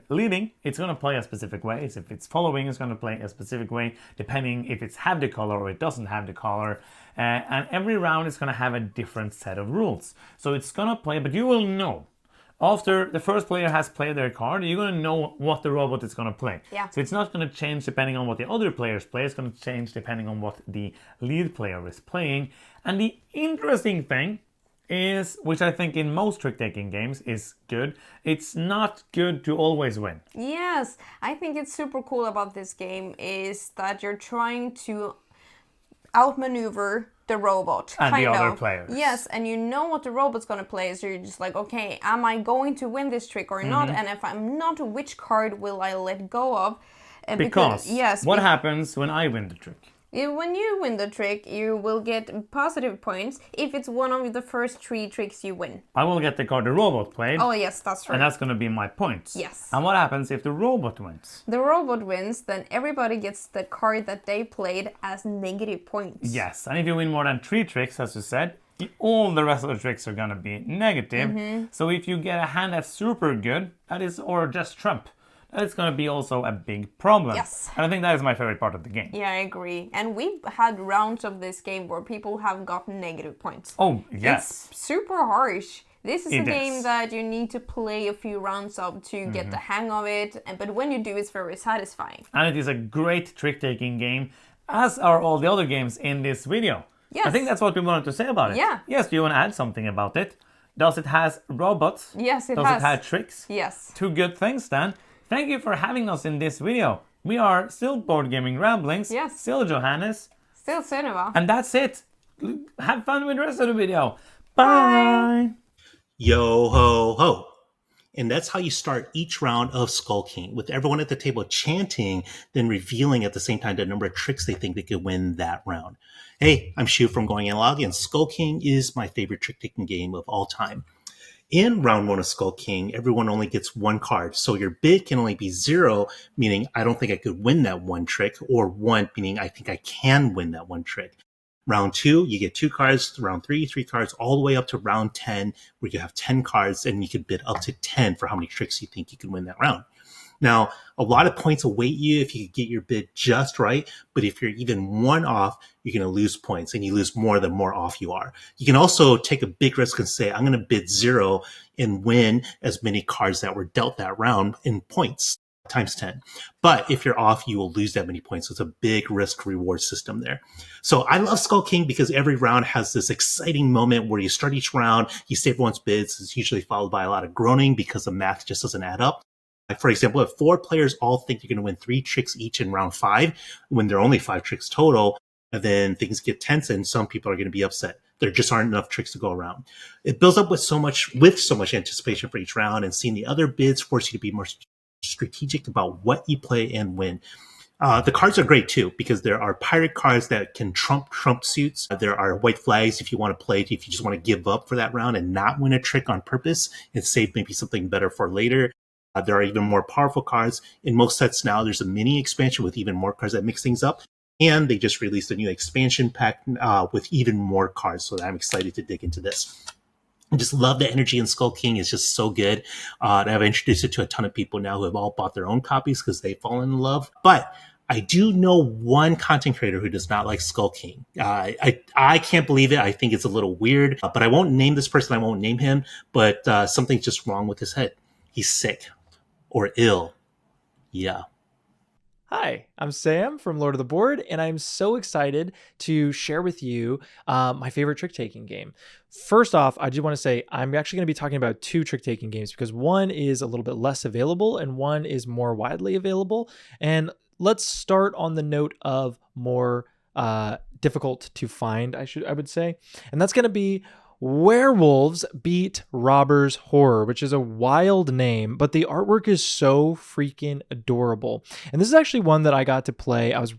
leading, it's going to play a specific way. If it's following, it's going to play a specific way, depending if it's have the color or it doesn't have the color. And every round is going to have a different set of rules. So it's going to play, but you will know after the first player has played their card, you're going to know what the robot is going to play. Yeah. So it's not going to change depending on what the other players play. It's going to change depending on what the lead player is playing. And the interesting thing is, which I think in most trick-taking games is good, it's not good to always win. Yes, I think it's super cool about this game is that you're trying to outmaneuver the robot. And the other players. Yes, and you know what the robot's going to play, so you're just like, okay, am I going to win this trick or not? And if I'm not, which card will I let go of? Because what happens when I win the trick? When you win the trick, you will get positive points if it's one of the first 3 tricks you win. I will get the card the robot played. Oh, yes, that's right. And that's going to be my points. Yes. And what happens if the robot wins? The robot wins, then everybody gets the card that they played as negative points. Yes, and if you win more than 3 tricks, as you said, all the rest of the tricks are going to be negative. So if you get a hand that's super good, that is, or just trump, that is going to be also a big problem. Yes. And I think that is my favorite part of the game. Yeah, I agree. And we've had rounds of this game where people have gotten negative points. Oh, yes. It's super harsh. This is a It game is. that you need to play a few rounds of to get the hang of it. But when you do, it's very satisfying. And it is a great trick-taking game, as are all the other games in this video. Yes. I think that's what we wanted to say about it. Yeah. Yes, do you want to add something about it? Does it has robots? Yes, it Does has. it have tricks? Yes. 2 good things then. Thank you for having us in this video. We are still Board Gaming Ramblings. Yes. Still Johannes. Still cinema. And that's it. Have fun with the rest of the video. Bye. Yo ho ho. And that's how you start each round of Skull King, with everyone at the table chanting, then revealing at the same time the number of tricks they think they could win that round. Hey, I'm Shu from Going Analog, and Skull King is my favorite trick-taking game of all time. In round 1 of Skull King, everyone only gets 1 card, so your bid can only be 0, meaning I don't think I could win that 1 trick, or 1, meaning I think I can win that 1 trick. Round 2, you get 2 cards. Round 3, 3 cards, all the way up to round 10, where you have 10 cards, and you could bid up to 10 for how many tricks you think you can win that round. Now, a lot of points await you if you could get your bid just right, but if you're even 1 off, you're going to lose points, and you lose more the more off you are. You can also take a big risk and say, I'm going to bid 0 and win as many cards that were dealt that round in points, times 10. But if you're off, you will lose that many points. So it's a big risk reward system there. So I love Skull King because every round has this exciting moment where you start each round, you say everyone's bids. It's usually followed by a lot of groaning because the math just doesn't add up. Like, for example, if 4 players all think you're going to win 3 tricks each in round 5, when there are only 5 tricks total, and then things get tense and some people are going to be upset. There just aren't enough tricks to go around. It builds up with so much anticipation for each round, and seeing the other bids force you to be more strategic about what you play and when. The cards are great too, because there are pirate cards that can trump suits. There are white flags if you want to play, if you just want to give up for that round and not win a trick on purpose and save maybe something better for later. There are even more powerful cards. In most sets now, there's a mini expansion with even more cards that mix things up. And they just released a new expansion pack with even more cards. So I'm excited to dig into this. I just love the energy in Skull King. It's just so good. And I've introduced it to a ton of people now who have all bought their own copies because they've fallen in love. But I do know one content creator who does not like Skull King. I can't believe it. I think it's a little weird. But I won't name this person. I won't name him. But something's just wrong with his head. He's sick or ill. Yeah. Hi, I'm Sam from Lord of the Board, and I'm so excited to share with you my favorite trick-taking game. First off, I do want to say I'm actually going to be talking about 2 trick-taking games because one is a little bit less available and one is more widely available. And let's start on the note of more difficult to find, I would say. And that's going to be Werewolves Beat Robbers Horror, which is a wild name, but the artwork is so freaking adorable. And this is actually one that I got to play. I was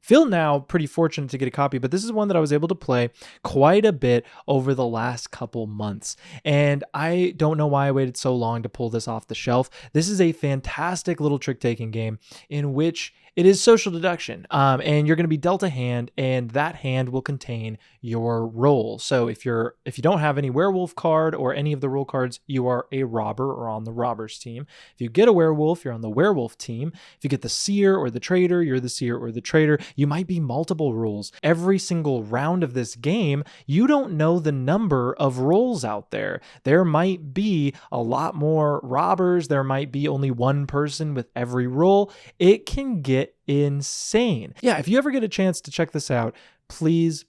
feel now pretty fortunate to get a copy, but this is one that I was able to play quite a bit over the last couple months. And I don't know why I waited so long to pull this off the shelf. This is a fantastic little trick-taking game in which it is social deduction, and you're going to be dealt a hand, and that hand will contain your role. So if you don't have any werewolf card or any of the role cards, you are a robber or on the robbers team. If you get a werewolf, you're on the werewolf team. If you get the seer or the traitor, you're the seer or or the trader. You might be multiple roles. Every single round of this game, you don't know the number of roles out there. There might be a lot more robbers. There might be only one person with every role. It can get insane. Yeah, if you ever get a chance to check this out, please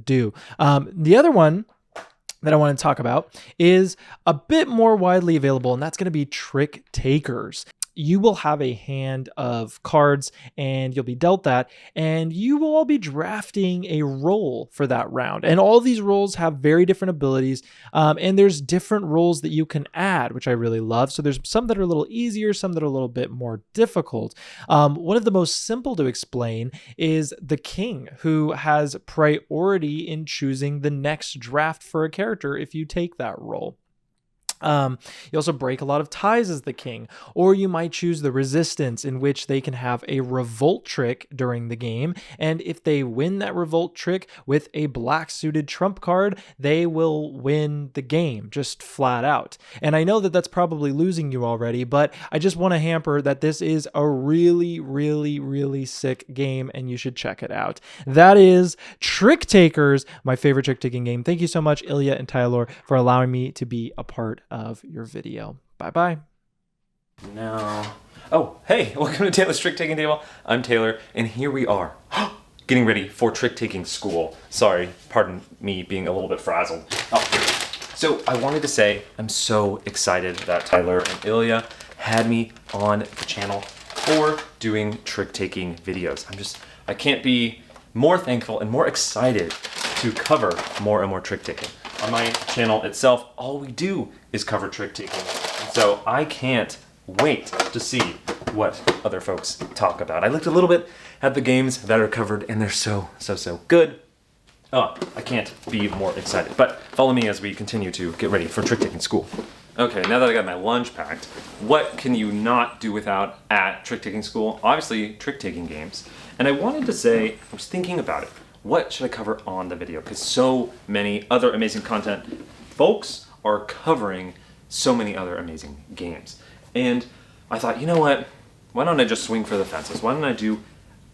do. The other one that I want to talk about is a bit more widely available, and that's going to be Trick Takers. You will have a hand of cards and you'll be dealt that, and you will all be drafting a role for that round. And all these roles have very different abilities, and there's different roles that you can add, which I really love. So there's some that are a little easier, some that are a little bit more difficult. One of the most simple to explain is the king, who has priority in choosing the next draft for a character if you take that role. You also break a lot of ties as the king, or you might choose the resistance, in which they can have a revolt trick during the game, and if they win that revolt trick with a black suited trump card, they will win the game, just flat out. And I know that that's probably losing you already, but I just want to hamper that this is a really sick game, and you should check it out. That is Trick Takers, my favorite trick taking game. Thank you so much, Ilya and Tyler, for allowing me to be a part of your video. Bye. No. Oh, hey, welcome to Taylor's Trick Taking Table. I'm Taylor, and here we are, getting ready for trick taking school. Sorry, pardon me being a little bit frazzled. So I wanted to say I'm so excited that Tyler and Ilya had me on the channel for doing trick taking videos. I can't be more thankful and more excited to cover more and more trick taking. On my channel itself, all we do is cover trick taking. So I can't wait to see what other folks talk about. I looked a little bit at the games that are covered, and they're so good. Oh, I can't be more excited. But follow me as we continue to get ready for trick taking school. Okay, now that I got my lunch packed, what can you not do without at trick taking school? Obviously, trick taking games. And I wanted to say, I was thinking about it. What should I cover on the video? Because so many other amazing content folks are covering so many other amazing games. And I thought, you know what? Why don't I just swing for the fences? Why don't I do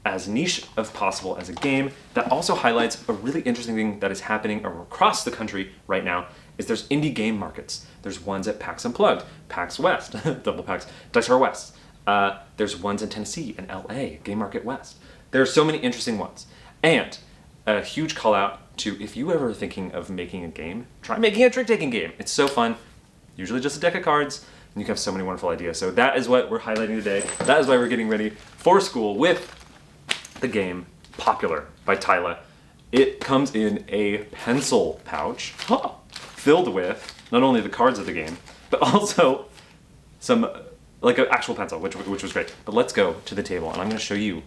as niche as possible as a game that also highlights a really interesting thing that is happening across the country right now is there's indie game markets. There's ones at PAX Unplugged, PAX West, Double PAX, Dice Tower West. There's ones in Tennessee and LA, Game Market West. There are so many interesting ones. And a huge call out to, if you ever are thinking of making a game, try making a trick taking game. It's so fun. Usually just a deck of cards, and you can have so many wonderful ideas. So that is what we're highlighting today. That is why we're getting ready for school with the game Popular by Tyla. It comes in a pencil pouch filled with not only the cards of the game, but also some, like an actual pencil, which was great. But let's go to the table, and I'm going to show you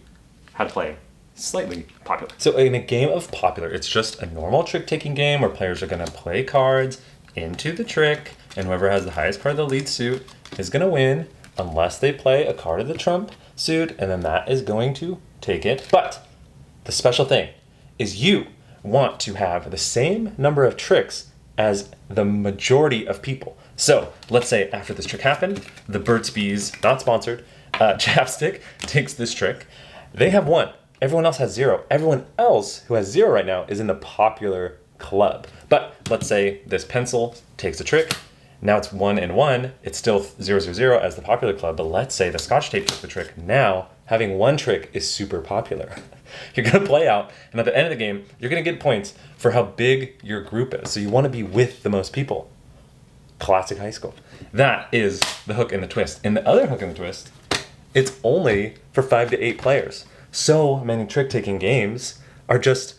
how to play slightly Popular. So in a game of Popular, it's just a normal trick-taking game where players are going to play cards into the trick, and whoever has the highest card of the lead suit is going to win unless they play a card of the trump suit, and then that is going to take it. But the special thing is you want to have the same number of tricks as the majority of people. So let's say after this trick happened, the Burt's Bees, not sponsored, Chapstick takes this trick. They have 1. Everyone else has 0. Everyone else who has 0 right now is in the Popular club. But let's say this pencil takes a trick. Now it's 1 and 1. It's still 0, 0, 0 as the Popular club. But let's say the Scotch tape took the trick. Now having 1 trick is super popular. You're going to play out, and at the end of the game, you're going to get points for how big your group is. So you want to be with the most people. Classic high school. That is the hook and the twist. And the other hook and the twist, it's only for 5 to 8 players. So many trick-taking games are just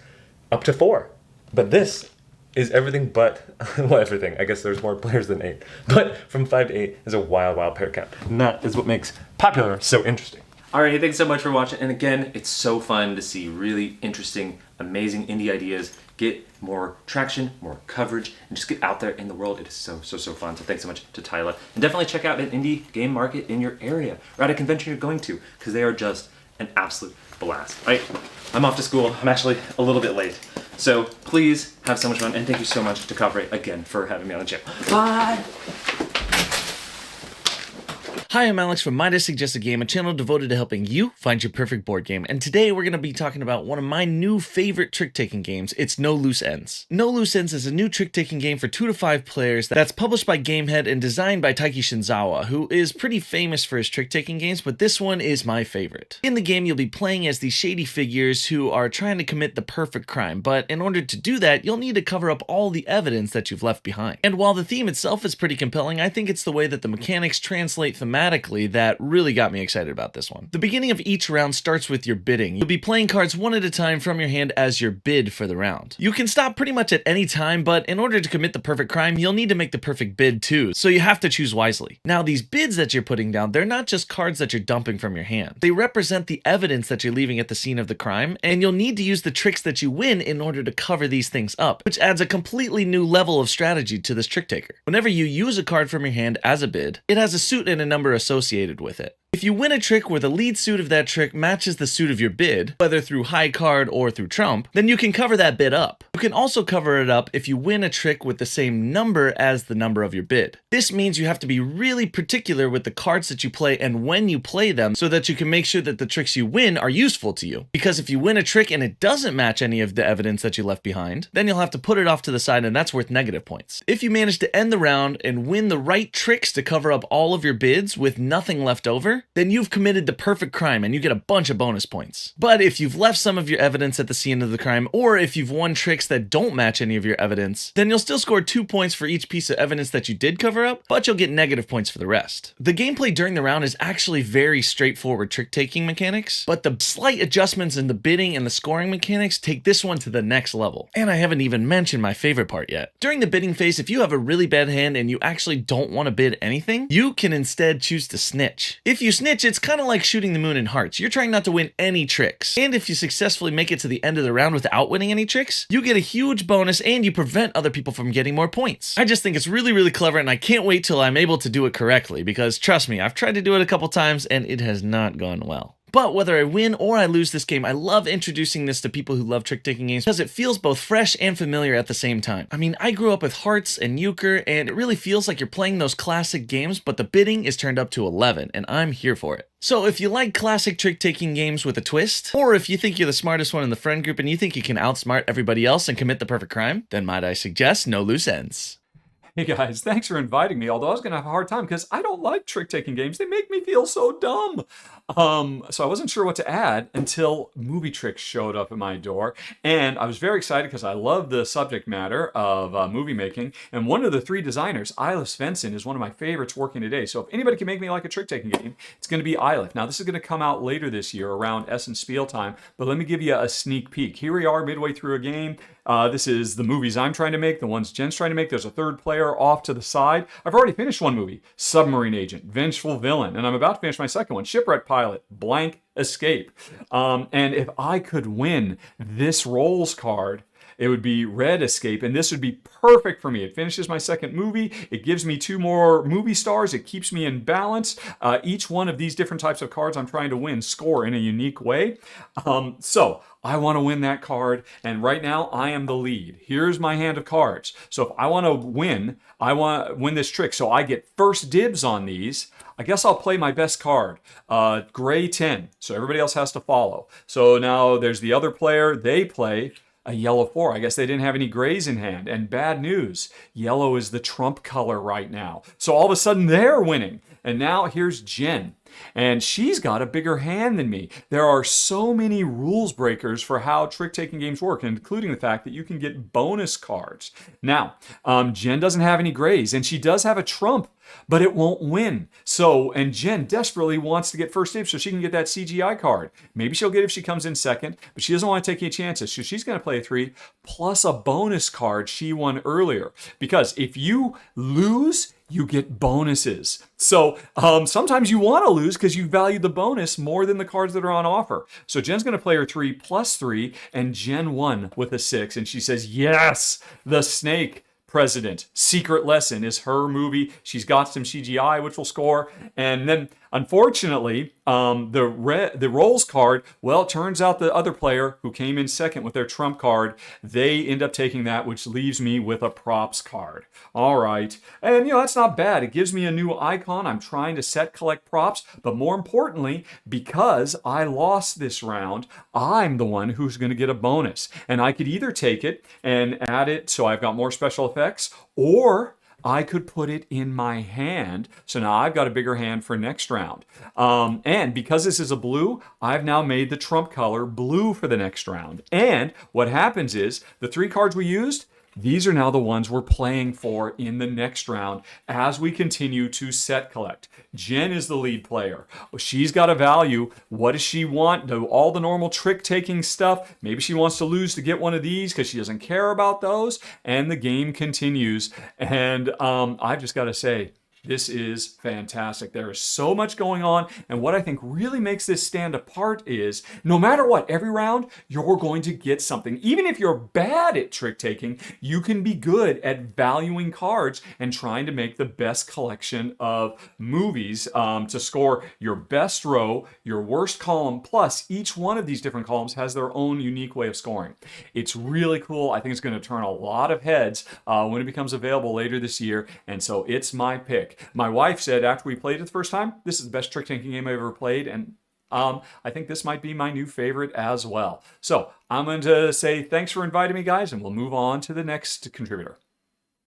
up to 4. But this is everything but, well, everything. I guess there's more players than 8. But from 5 to 8 is a wild, wild pair count. And that is what makes Popular so interesting. Alright, thanks so much for watching. And again, it's so fun to see really interesting, amazing indie ideas get more traction, more coverage, and just get out there in the world. It is so fun. So thanks so much to Tyla. And definitely check out an indie game market in your area or at a convention you're going to, because they are just an absolute blast. All right, I'm off to school. I'm actually a little bit late. So please have so much fun, and thank you so much to Kovray again for having me on the channel. Bye! Hi, I'm Alex from Might I Suggest a Game, a channel devoted to helping you find your perfect board game. And today we're going to be talking about one of my new favorite trick-taking games. It's No Loose Ends. No Loose Ends is a new trick-taking game for 2 to 5 players that's published by Gamehead and designed by Taiki Shinzawa, who is pretty famous for his trick-taking games, but this one is my favorite. In the game, you'll be playing as these shady figures who are trying to commit the perfect crime, but in order to do that, you'll need to cover up all the evidence that you've left behind. And while the theme itself is pretty compelling, I think it's the way that the mechanics translate thematically that really got me excited about this one. The beginning of each round starts with your bidding. You'll be playing cards one at a time from your hand as your bid for the round. You can stop pretty much at any time, but in order to commit the perfect crime, you'll need to make the perfect bid too, so you have to choose wisely. Now, these bids that you're putting down, they're not just cards that you're dumping from your hand. They represent the evidence that you're leaving at the scene of the crime, and you'll need to use the tricks that you win in order to cover these things up, which adds a completely new level of strategy to this trick taker. Whenever you use a card from your hand as a bid, it has a suit and a number associated with it. If you win a trick where the lead suit of that trick matches the suit of your bid, whether through high card or through trump, then you can cover that bid up. You can also cover it up if you win a trick with the same number as the number of your bid. This means you have to be really particular with the cards that you play and when you play them so that you can make sure that the tricks you win are useful to you. Because if you win a trick and it doesn't match any of the evidence that you left behind, then you'll have to put it off to the side and that's worth negative points. If you manage to end the round and win the right tricks to cover up all of your bids with nothing left over, then you've committed the perfect crime and you get a bunch of bonus points. But if you've left some of your evidence at the scene of the crime, or if you've won tricks that don't match any of your evidence, then you'll still score 2 points for each piece of evidence that you did cover up, but you'll get negative points for the rest. The gameplay during the round is actually very straightforward trick-taking mechanics, but the slight adjustments in the bidding and the scoring mechanics take this one to the next level. And I haven't even mentioned my favorite part yet. During the bidding phase, if you have a really bad hand and you actually don't want to bid anything, you can instead choose to snitch. If you snitch, it's kind of like shooting the moon in hearts. You're trying not to win any tricks. And if you successfully make it to the end of the round without winning any tricks, you get a huge bonus and you prevent other people from getting more points. I just think it's really, really clever and I can't wait till I'm able to do it correctly because trust me, I've tried to do it a couple times and it has not gone well. But whether I win or I lose this game, I love introducing this to people who love trick-taking games because it feels both fresh and familiar at the same time. I mean, I grew up with Hearts and Euchre, and it really feels like you're playing those classic games, but the bidding is turned up to 11, and I'm here for it. So if you like classic trick-taking games with a twist, or if you think you're the smartest one in the friend group and you think you can outsmart everybody else and commit the perfect crime, then might I suggest No Loose Ends. Hey guys, thanks for inviting me, although I was going to have a hard time because I don't like trick-taking games. They make me feel so dumb. So I wasn't sure what to add until Movie Tricks showed up at my door. And I was very excited because I love the subject matter of movie making. And one of the 3 designers, Eilif Svensson, is one of my favorites working today. So if anybody can make me like a trick-taking game, it's going to be Eilif. Now this is going to come out later this year around Essen Spiel time, but let me give you a sneak peek. Here we are midway through a game. This is the movies I'm trying to make, the ones Jen's trying to make. There's a 3rd player off to the side. I've already finished one movie, Submarine Agent, Vengeful Villain, and I'm about to finish my second one, Shipwreck Pilot, Blank Escape. And if I could win this Rolls card, it would be Red Escape, and this would be perfect for me. It finishes my second movie. It gives me 2 more movie stars. It keeps me in balance. Each one of these different types of cards I'm trying to win score in a unique way. So I want to win that card, and right now I am the lead. Here's my hand of cards. So if I want to win, I want to win this trick. So I get first dibs on these. I guess I'll play my best card, gray 10. So everybody else has to follow. So now there's the other player. They play a yellow 4. I guess they didn't have any grays in hand. And bad news, yellow is the trump color right now. So all of a sudden they're winning. And now here's Jen. And she's got a bigger hand than me. There are so many rules breakers for how trick-taking games work, including the fact that you can get bonus cards. Now, Jen doesn't have any grays, and she does have a trump, but it won't win. So, and Jen desperately wants to get first dibs so she can get that CGI card. Maybe she'll get it if she comes in second, but she doesn't want to take any chances. So she's going to play a 3 plus a bonus card she won earlier. Because if you lose, you get bonuses. So sometimes you want to lose because you value the bonus more than the cards that are on offer. So Jen's going to play her 3 plus 3, and Jen won with a 6. And she says, yes, the snake president. Secret Lesson is her movie. She's got some CGI, which will score. And then Unfortunately, the rolls card, well, it turns out the other player who came in second with their trump card, they end up taking that, which leaves me with a props card. All right. And, that's not bad. It gives me a new icon. I'm trying to set collect props, but more importantly, because I lost this round, I'm the one who's going to get a bonus. And I could either take it and add it so I've got more special effects, or I could put it in my hand. So now I've got a bigger hand for next round. And because this is a blue, I've now made the trump color blue for the next round. And what happens is the 3 cards we used, these are now the ones we're playing for in the next round as we continue to set collect. Jen is the lead player. She's got a value. What does she want? Do all the normal trick-taking stuff. Maybe she wants to lose to get one of these because she doesn't care about those. And the game continues. And I've just got to say, this is fantastic. There is so much going on, and what I think really makes this stand apart is no matter what, every round you're going to get something. Even if you're bad at trick taking, you can be good at valuing cards and trying to make the best collection of movies to score your best row, your worst column, plus each one of these different columns has their own unique way of scoring. It's really cool. I think it's going to turn a lot of heads when it becomes available later this year, and so it's my pick. My wife said after we played it the first time, this is the best trick-taking game I've ever played, and I think this might be my new favorite as well. So I'm going to say thanks for inviting me, guys, and we'll move on to the next contributor.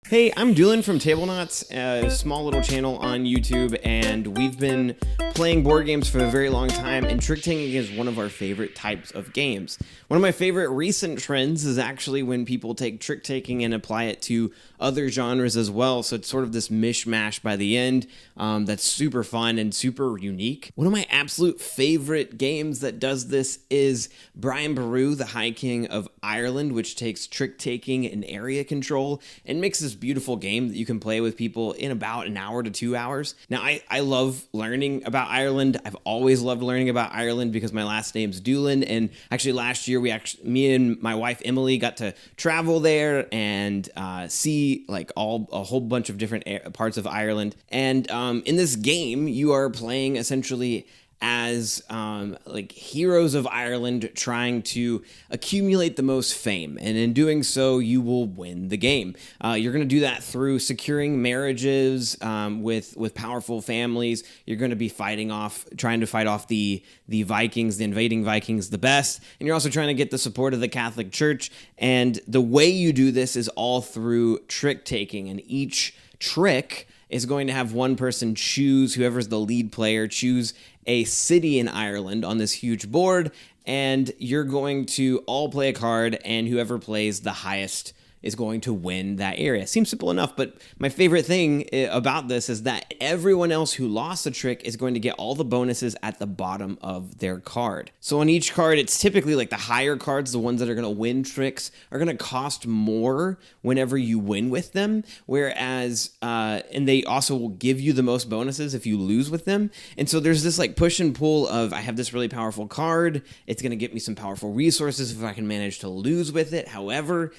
Hey, I'm Dylan from Tablenauts, a small little channel on YouTube, and we've been playing board games for a very long time, and trick-taking is one of our favorite types of games. One of my favorite recent trends is actually when people take trick-taking and apply it to other genres as well, so it's sort of this mishmash by the end that's super fun and super unique. One of my absolute favorite games that does this is Brian Boru, the High King of Ireland, which takes trick-taking and area control and makes this beautiful game that you can play with people in about an hour to 2 hours. Now, I love learning about Ireland. I've always loved learning about Ireland because my last name's Doolin, and actually last year me and my wife Emily got to travel there and see like a whole bunch of different parts of Ireland. And in this game, you are playing essentially as like heroes of Ireland trying to accumulate the most fame, and in doing so you will win the game. You're going to do that through securing marriages with powerful families. You're going to be trying to fight off the Vikings, the invading Vikings the best, and you're also trying to get the support of the Catholic Church. And the way you do this is all through trick taking, and each trick is going to have one person choose, whoever's the lead player, choose a city in Ireland on this huge board, and you're going to all play a card, and whoever plays the highest is going to win that area. Seems simple enough, but my favorite thing about this is that everyone else who lost the trick is going to get all the bonuses at the bottom of their card. So on each card, it's typically like the higher cards, the ones that are going to win tricks, are going to cost more whenever you win with them, whereas, and they also will give you the most bonuses if you lose with them. And so there's this like push and pull of, I have this really powerful card, it's going to get me some powerful resources if I can manage to lose with it. However,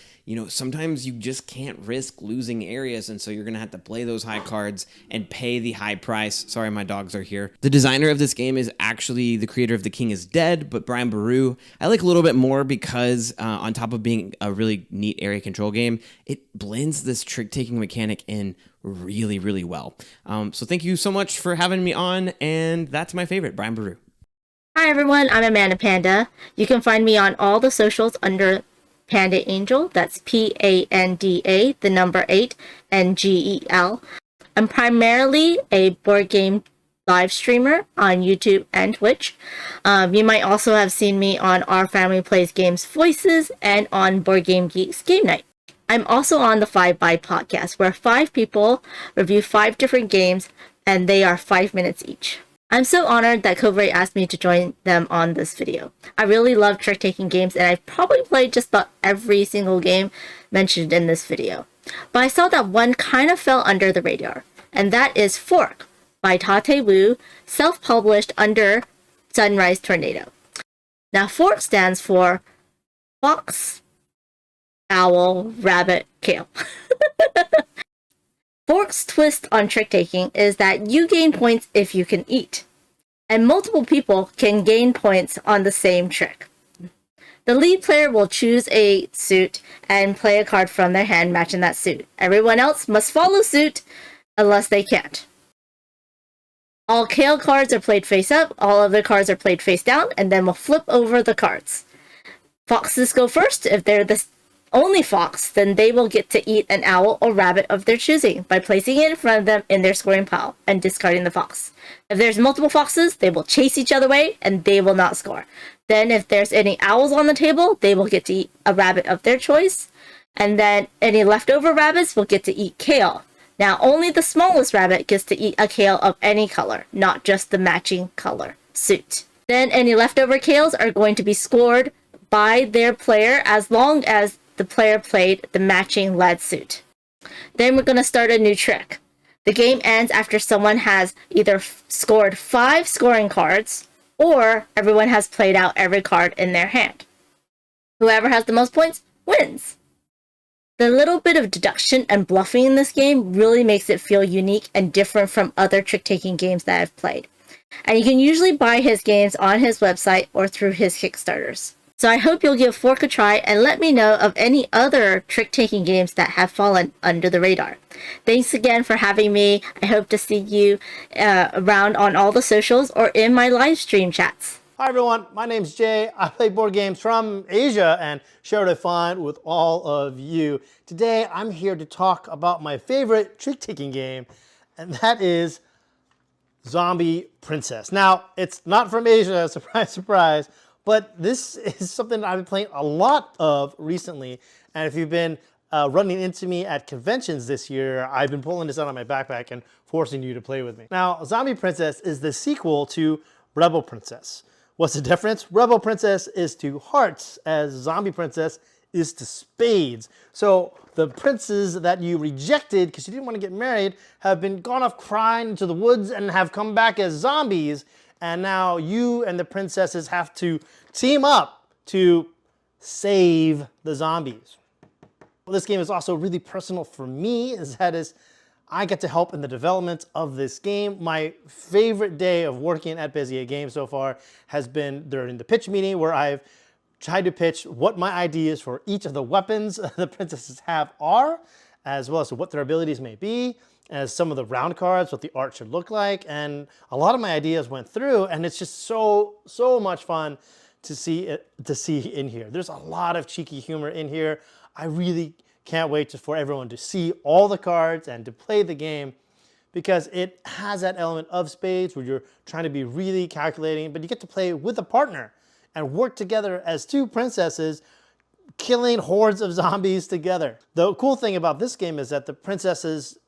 sometimes you just can't risk losing areas, and so you're going to have to play those high cards and pay the high price. Sorry, my dogs are here. The designer of this game is actually the creator of The King is Dead, but Brian Boru, I like a little bit more because on top of being a really neat area control game, it blends this trick-taking mechanic in really, really well. So thank you so much for having me on, and that's my favorite, Brian Boru. Hi everyone, I'm Amanda Panda. You can find me on all the socials under Panda Angel, that's Panda, the number 8, and GEL. I'm primarily a board game live streamer on YouTube and Twitch. You might also have seen me on Our Family Plays Games Voices and on Board Game Geeks Game Night. I'm also on the 5 by podcast, where 5 people review 5 different games, and they are 5 minutes each. I'm so honored that Kovray asked me to join them on this video. I really love trick-taking games, and I've probably played just about every single game mentioned in this video. But I saw that one kind of fell under the radar, and that is Fork by Tate Wu, self-published under Sunrise Tornado. Now, Fork stands for Fox, Owl, Rabbit, Kale. Fork's twist on trick-taking is that you gain points if you can eat. and multiple people can gain points on the same trick. The lead player will choose a suit and play a card from their hand matching that suit. Everyone else must follow suit unless they can't. All Kale cards are played face up, all other cards are played face down, and then we'll flip over the cards. Foxes go first. If they're the only fox, then they will get to eat an owl or rabbit of their choosing by placing it in front of them in their scoring pile and discarding the fox. If there's multiple foxes, they will chase each other away and they will not score. Then if there's any owls on the table, they will get to eat a rabbit of their choice. And then any leftover rabbits will get to eat kale. Now only the smallest rabbit gets to eat a kale of any color, not just the matching color suit. Then any leftover kales are going to be scored by their player as long as the player played the matching lead suit. Then we're going to start a new trick. The game ends after someone has either scored 5 scoring cards or everyone has played out every card in their hand. Whoever has the most points wins. The little bit of deduction and bluffing in this game really makes it feel unique and different from other trick-taking games that I've played. And you can usually buy his games on his website or through his Kickstarters. So I hope you'll give Fork a try and let me know of any other trick-taking games that have fallen under the radar. Thanks again for having me. I hope to see you around on all the socials or in my live stream chats. Hi everyone, my name's Jay. I play board games from Asia and share what I find with all of you. Today I'm here to talk about my favorite trick-taking game, and that is Zombie Princess. Now, it's not from Asia, surprise, surprise, but this is something I've been playing a lot of recently, and if you've been running into me at conventions this year, I've been pulling this out of my backpack and forcing you to play with me. Now, Zombie Princess is the sequel to Rebel Princess. What's the difference? Rebel Princess is to hearts, as Zombie Princess is to spades. So the princes that you rejected because you didn't want to get married have been gone off crying into the woods and have come back as zombies, and now you and the princesses have to team up to save the zombies. Well, this game is also really personal for me, I get to help in the development of this game. My favorite day of working at Bezier Games so far has been during the pitch meeting, where I've tried to pitch what my ideas for each of the weapons the princesses have are, as well as what their abilities may be, as some of the round cards, what the art should look like, and a lot of my ideas went through, and it's just so much fun to see in here. There's a lot of cheeky humor in here. I really can't wait for everyone to see all the cards and to play the game, because it has that element of spades where you're trying to be really calculating, but you get to play with a partner and work together as two princesses killing hordes of zombies together. The cool thing about this game is that the princesses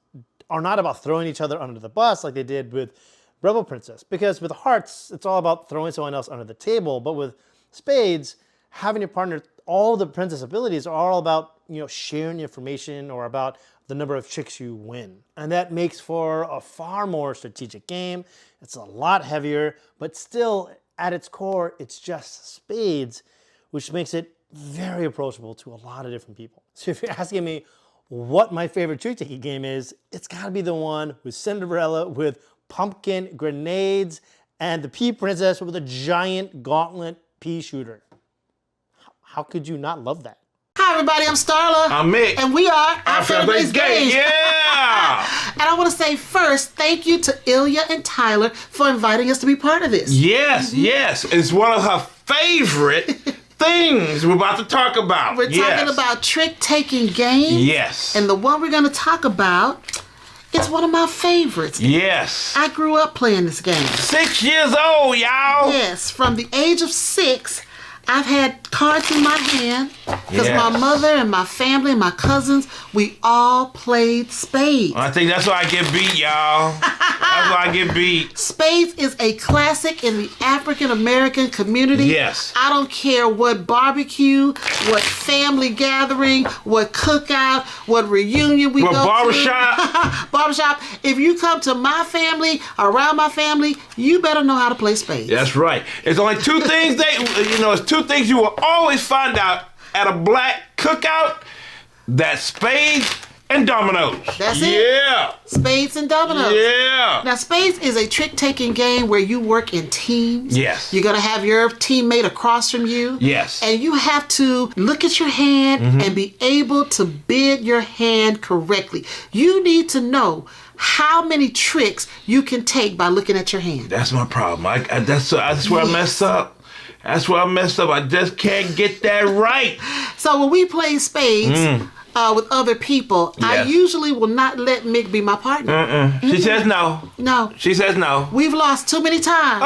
are not about throwing each other under the bus like they did with Rebel Princess, because with hearts, it's all about throwing someone else under the table, but with spades, having your partner, all the princess abilities are all about, sharing information or about the number of tricks you win. And that makes for a far more strategic game. It's a lot heavier, but still at its core, it's just spades, which makes it very approachable to a lot of different people. So if you're asking me what my favorite trick-taking game is, it's gotta be the one with Cinderella, with pumpkin grenades, and the pea princess with a giant gauntlet pea shooter. How could you not love that? Hi everybody, I'm Starla. I'm Mick. And we are Our Family's Games. Yeah! And I want to say first, thank you to Ilya and Tyler for inviting us to be part of this. Yes, yes. It's one of her favorite things we're about to talk about. We're talking about trick-taking games. Yes. And the one we're going to talk about is one of my favorites. Yes. I grew up playing this game. 6 years old, y'all. Yes, from the age of 6, I've had cards in my hand because my mother and my family and my cousins, we all played spades. I think that's why I get beat, y'all. That's why I get beat. Spades is a classic in the African American community. Yes. I don't care what barbecue, what family gathering, what cookout, what reunion we go barbershop. to. Barbershop. If you come to my family, around my family, you better know how to play spades. That's right. It's only two things it's two things you will always find out at a black cookout: that spades And dominoes. That's it. Yeah. Spades and dominoes. Yeah. Now, spades is a trick-taking game where you work in teams. Yes. You're going to have your teammate across from you. Yes. And you have to look at your hand and be able to bid your hand correctly. You need to know how many tricks you can take by looking at your hand. That's my problem. That's where I mess up. That's where I messed up. I just can't get that right. So when we play spades with other people, I usually will not let Mick be my partner. She says no. No. She says no. We've lost too many times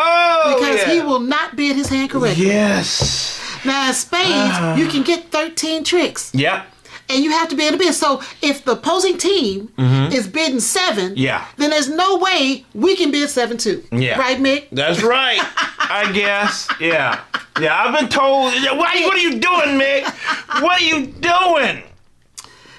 because he will not bid his hand correctly. Yes. Now in spades, you can get 13 tricks. Yep. And you have to be able to bid. So if the opposing team is bidding 7, then there's no way we can bid 7 too. Yeah. Right, Mick? That's right. I guess. Yeah. Yeah, I've been told. What are you doing, Mick? What are you doing?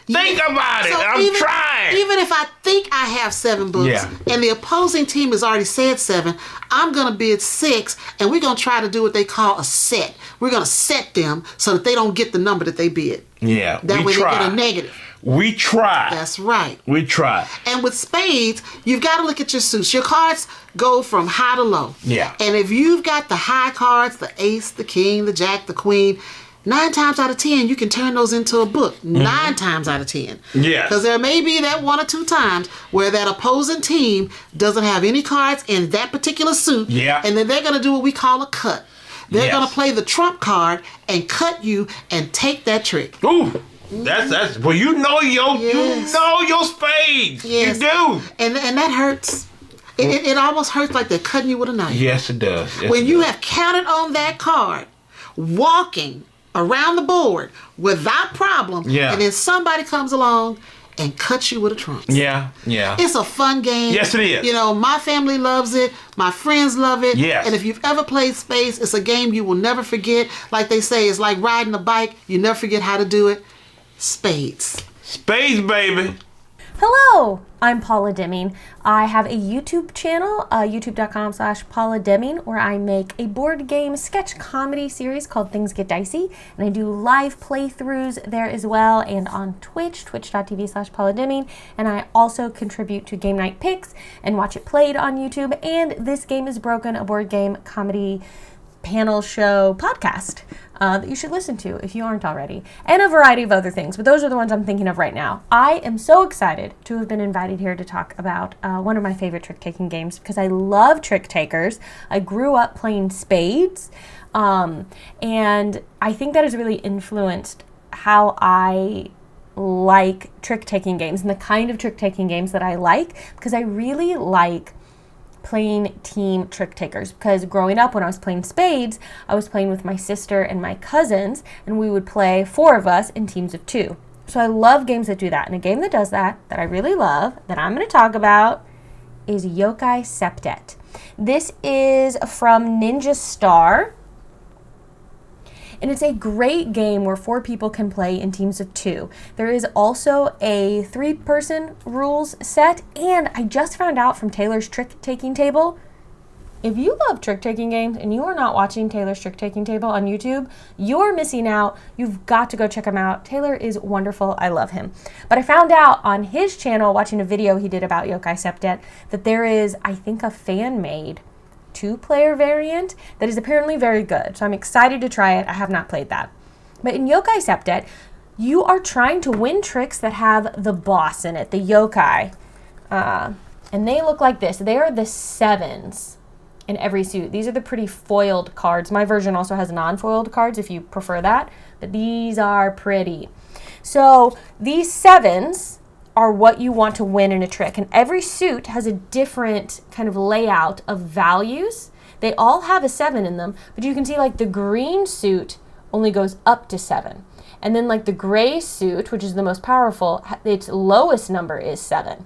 Think about it. So I'm trying. Even if I think I have 7 books and the opposing team has already said 7, I'm going to bid 6 and we're going to try to do what they call a set. We're going to set them so that they don't get the number that they bid. Yeah, That way try. they get a negative. We try. That's right. We try. And with spades, you've got to look at your suits. Your cards go from high to low. Yeah. And if you've got the high cards, the ace, the king, the jack, the queen, 9 times out of 10, you can turn those into a book. 9 times out of 10. Yeah. Because there may be that 1 or 2 times where that opposing team doesn't have any cards in that particular suit. Yeah. And then they're going to do what we call a cut. They're going to play the trump card and cut you and take that trick. Ooh. That's well, you know your spades. Yes. You do. And that hurts. It almost hurts like they're cutting you with a knife. Yes, it does. Yes, When you have counted on that card, walking around the board without problem, and then somebody comes along and cuts you with a trump. Yeah, yeah. It's a fun game. Yes, it is. You know, my family loves it. My friends love it. Yes. And if you've ever played spades, it's a game you will never forget. Like they say, it's like riding a bike. You never forget how to do it. Spades. Spades, baby. Hello, I'm Paula Deming. I have a YouTube channel, youtube.com/Paula Deming, where I make a board game sketch comedy series called Things Get Dicey, and I do live playthroughs there as well, and on Twitch, twitch.tv/Paula Deming, and I also contribute to Game Night Picks and Watch It Played on YouTube, and This Game is Broken, a board game comedy panel show podcast that you should listen to if you aren't already, and a variety of other things, but those are the ones I'm thinking of right now. I am so excited to have been invited here to talk about one of my favorite trick-taking games because I love trick takers. I grew up playing spades, and I think that has really influenced how I like trick-taking games and the kind of trick-taking games that I like, because I really like playing team trick takers, because growing up when I was playing spades, I was playing with my sister and my cousins, and we would play 4 of us in teams of 2. So I love games that do that, and a game that does that I really love, that I'm going to talk about, is Yokai Septet. This is from Ninja Star, and it's a great game where 4 people can play in teams of 2. There is also a 3-person rules set, and I just found out from Taylor's trick-taking table, if you love trick-taking games and you are not watching Taylor's trick-taking table on YouTube, you're missing out. You've got to go check him out. Taylor is wonderful. I love him. But I found out on his channel, watching a video he did about Yokai Septet, that there is, I think, a fan-made 2-player variant that is apparently very good. So I'm excited to try it. I have not played that. But in Yokai Septet, you are trying to win tricks that have the boss in it, the yokai. And they look like this. They are the 7s in every suit. These are the pretty foiled cards. My version also has non-foiled cards if you prefer that, but these are pretty. So these 7s are what you want to win in a trick. And every suit has a different kind of layout of values. They all have a 7 in them, but you can see like the green suit only goes up to 7. And then like the gray suit, which is the most powerful, its lowest number is 7.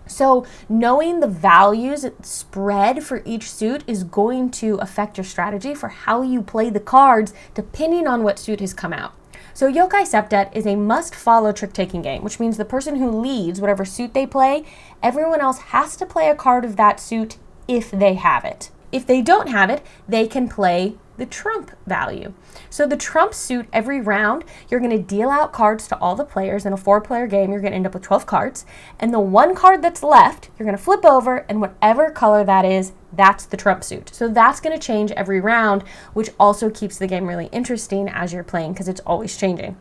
So knowing the values spread for each suit is going to affect your strategy for how you play the cards depending on what suit has come out. So Yokai Septet is a must-follow trick-taking game, which means the person who leads whatever suit they play, everyone else has to play a card of that suit if they have it. If they don't have it, they can play the trump value. So the trump suit, every round, you're going to deal out cards to all the players. In a 4-player game, you're going to end up with 12 cards. And the one card that's left, you're going to flip over, and whatever color that is, that's the trump suit. So that's going to change every round, which also keeps the game really interesting as you're playing because it's always changing.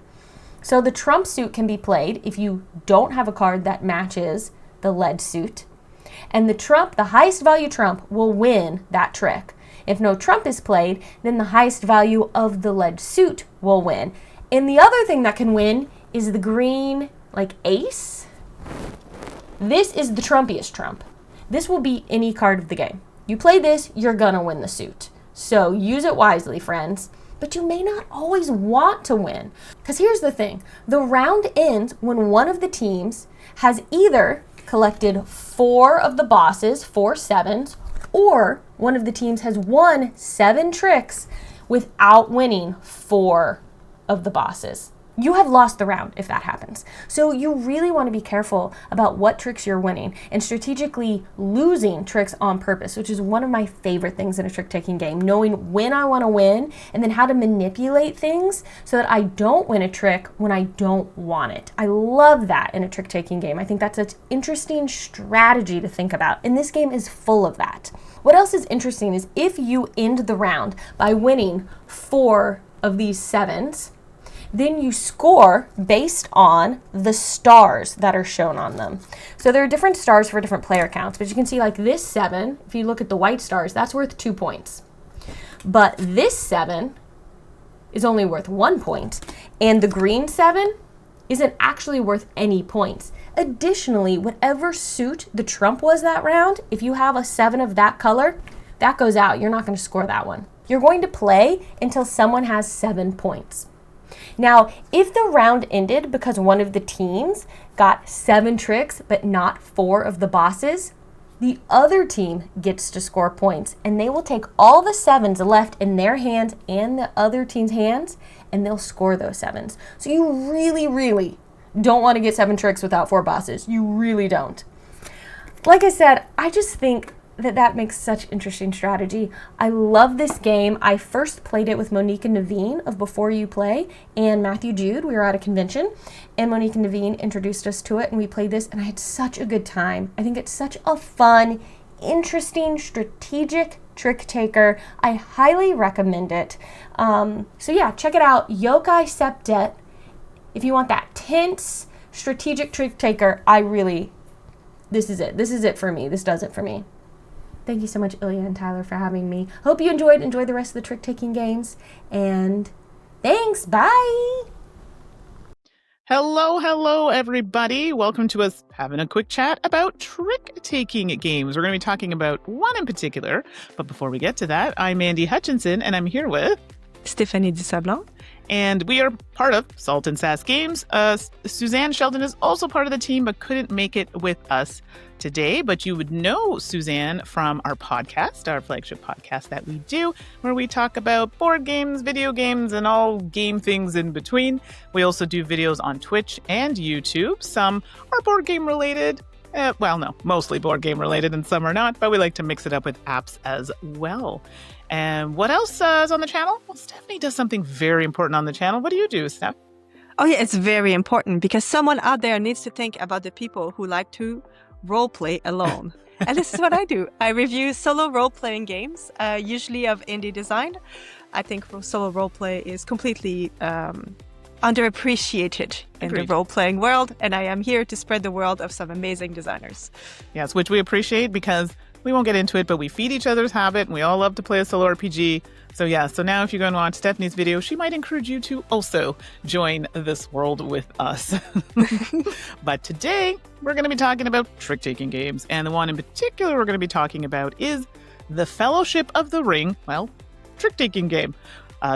So the trump suit can be played if you don't have a card that matches the lead suit. And the trump, the highest value trump, will win that trick. If no trump is played, then the highest value of the lead suit will win. And the other thing that can win is the green, like ace. This is the trumpiest trump. This will beat any card of the game. You play this, you're gonna win the suit. So use it wisely, friends. But you may not always want to win. Because here's the thing. The round ends when one of the teams has either collected 4 of the bosses, 4 sevens, or one of the teams has won 7 tricks without winning 4 of the bosses. You have lost the round if that happens. So you really want to be careful about what tricks you're winning and strategically losing tricks on purpose, which is one of my favorite things in a trick-taking game, knowing when I want to win and then how to manipulate things so that I don't win a trick when I don't want it. I love that in a trick-taking game. I think that's an interesting strategy to think about, and this game is full of that. What else is interesting is if you end the round by winning 4 of these 7s, then you score based on the stars that are shown on them. So there are different stars for different player counts, but you can see like this 7, if you look at the white stars, that's worth 2 points. But this 7 is only worth 1 point, and the green 7 isn't actually worth any points. Additionally, whatever suit the trump was that round, if you have a 7 of that color, that goes out. You're not going to score that one. You're going to play until someone has 7 points. Now, if the round ended because one of the teams got 7 tricks but not 4 of the bosses, the other team gets to score points, and they will take all the 7s left in their hands and the other team's hands, and they'll score those 7s. So you really, really don't want to get 7 tricks without 4 bosses. You really don't. Like I said, I just think that makes such interesting strategy. I love this game. I first played it with Monique and Naveen of Before You Play and Matthew Jude. We were at a convention and Monique and Naveen introduced us to it and we played this and I had such a good time. I think it's such a fun, interesting, strategic trick taker. I highly recommend it. So yeah, check it out. Yokai Septet. If you want that tense, strategic trick taker, this is it. This is it for me. This does it for me. Thank you so much, Ilya and Tyler, for having me. Hope you enjoyed. Enjoy the rest of the trick-taking games. And thanks. Bye. Hello, everybody. Welcome to us having a quick chat about trick-taking games. We're going to be talking about one in particular. But before we get to that, I'm Andy Hutchinson, and I'm here with Stéphanie Dusablon. And we are part of Salt and Sass Games. Suzanne Sheldon is also part of the team, but couldn't make it with us today. But you would know Suzanne from our podcast, our flagship podcast that we do, where we talk about board games, video games, and all game things in between. We also do videos on Twitch and YouTube. Some are board game related. Mostly board game related, and some are not, but we like to mix it up with apps as well. And what else is on the channel? Well, Stephanie does something very important on the channel. What do you do, Steph? Oh yeah, it's very important because someone out there needs to think about the people who like to role play alone. And this is what I do. I review solo role-playing games, usually of indie design. I think solo role-play is completely underappreciated in the role-playing world, and I am here to spread the world of some amazing designers. Yes, which we appreciate because we won't get into it, but we feed each other's habit, and we all love to play a solo RPG. So now if you go and watch Stephanie's video, she might encourage you to also join this world with us. But today, we're going to be talking about trick-taking games, and the one in particular we're going to be talking about is the Fellowship of the Ring, trick-taking game.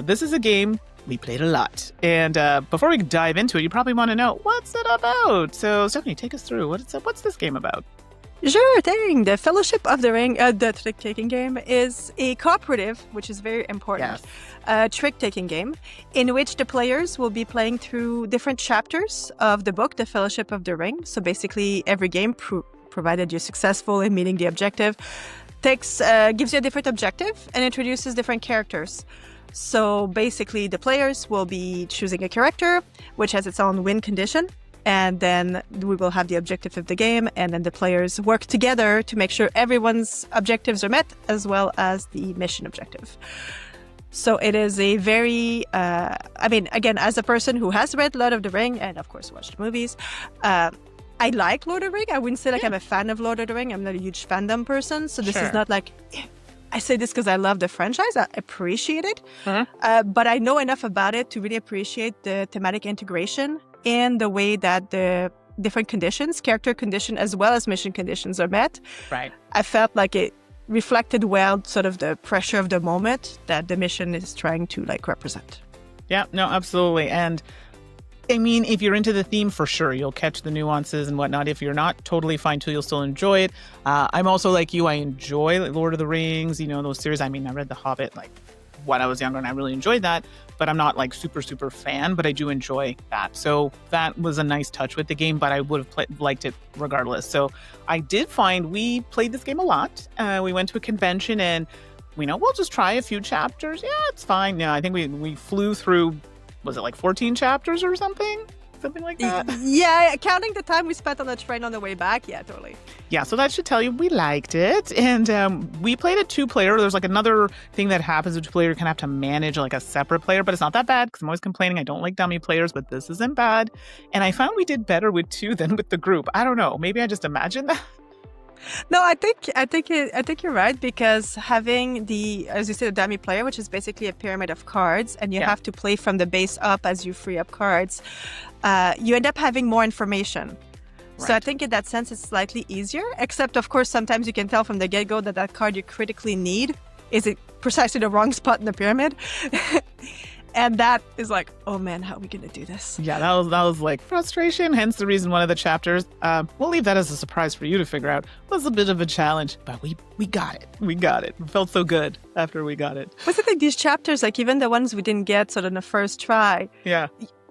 This is a game we played a lot. And before we dive into it, you probably want to know, what's it about? So Stephanie, take us through. What's this game about? Sure thing. The Fellowship of the Ring, the trick-taking game, is a cooperative, which is very important, trick-taking game in which the players will be playing through different chapters of the book, The Fellowship of the Ring. So basically, every game, provided you're successful in meeting the objective, gives you a different objective and introduces different characters. So basically, the players will be choosing a character which has its own win condition, and then we will have the objective of the game, and then the players work together to make sure everyone's objectives are met, as well as the mission objective. So it is a very, again, as a person who has read Lord of the Ring and of course watched movies, I like Lord of the Ring. I wouldn't say like I'm a fan of Lord of the Ring. I'm not a huge fandom person. So this is not like, I say this because I love the franchise. I appreciate it. But I know enough about it to really appreciate the thematic integration in the way that the different conditions, character condition as well as mission conditions are met. Right. I felt like it reflected well sort of the pressure of the moment that the mission is trying to like represent. Yeah, no, absolutely. And I mean, if you're into the theme, for sure, you'll catch the nuances and whatnot. If you're not, totally fine too. You'll still enjoy it. I'm also like you. I enjoy like, Lord of the Rings, those series. I mean, I read The Hobbit like when I was younger and I really enjoyed that, but I'm not like super fan, but I do enjoy that. So that was a nice touch with the game, but I would have liked it regardless. So I did find we played this game a lot. We went to a convention and we'll just try a few chapters. Yeah, it's fine. Yeah, I think we flew through, was it like 14 chapters or something? Something like that? Yeah, counting the time we spent on the train on the way back. Yeah, totally. Yeah, so that should tell you we liked it. And we played a 2-player. There's like another thing that happens with 2-player. You kind of have to manage like a separate player, but it's not that bad because I'm always complaining I don't like dummy players, but this isn't bad. And I found we did better with 2 than with the group. I don't know. Maybe I just imagined that. No, I think you're right, because having as you said, a dummy player, which is basically a pyramid of cards, and you have to play from the base up as you free up cards, you end up having more information. Right. So I think in that sense, it's slightly easier, except of course, sometimes you can tell from the get-go that card you critically need is precisely the wrong spot in the pyramid. And that is like, oh man, how are we going to do this? Yeah, that was like frustration. Hence the reason one of the chapters, we'll leave that as a surprise for you to figure out, was a bit of a challenge. But we got it. We got it. It felt so good after we got it. What's the thing? These chapters, like even the ones we didn't get sort of in the first try,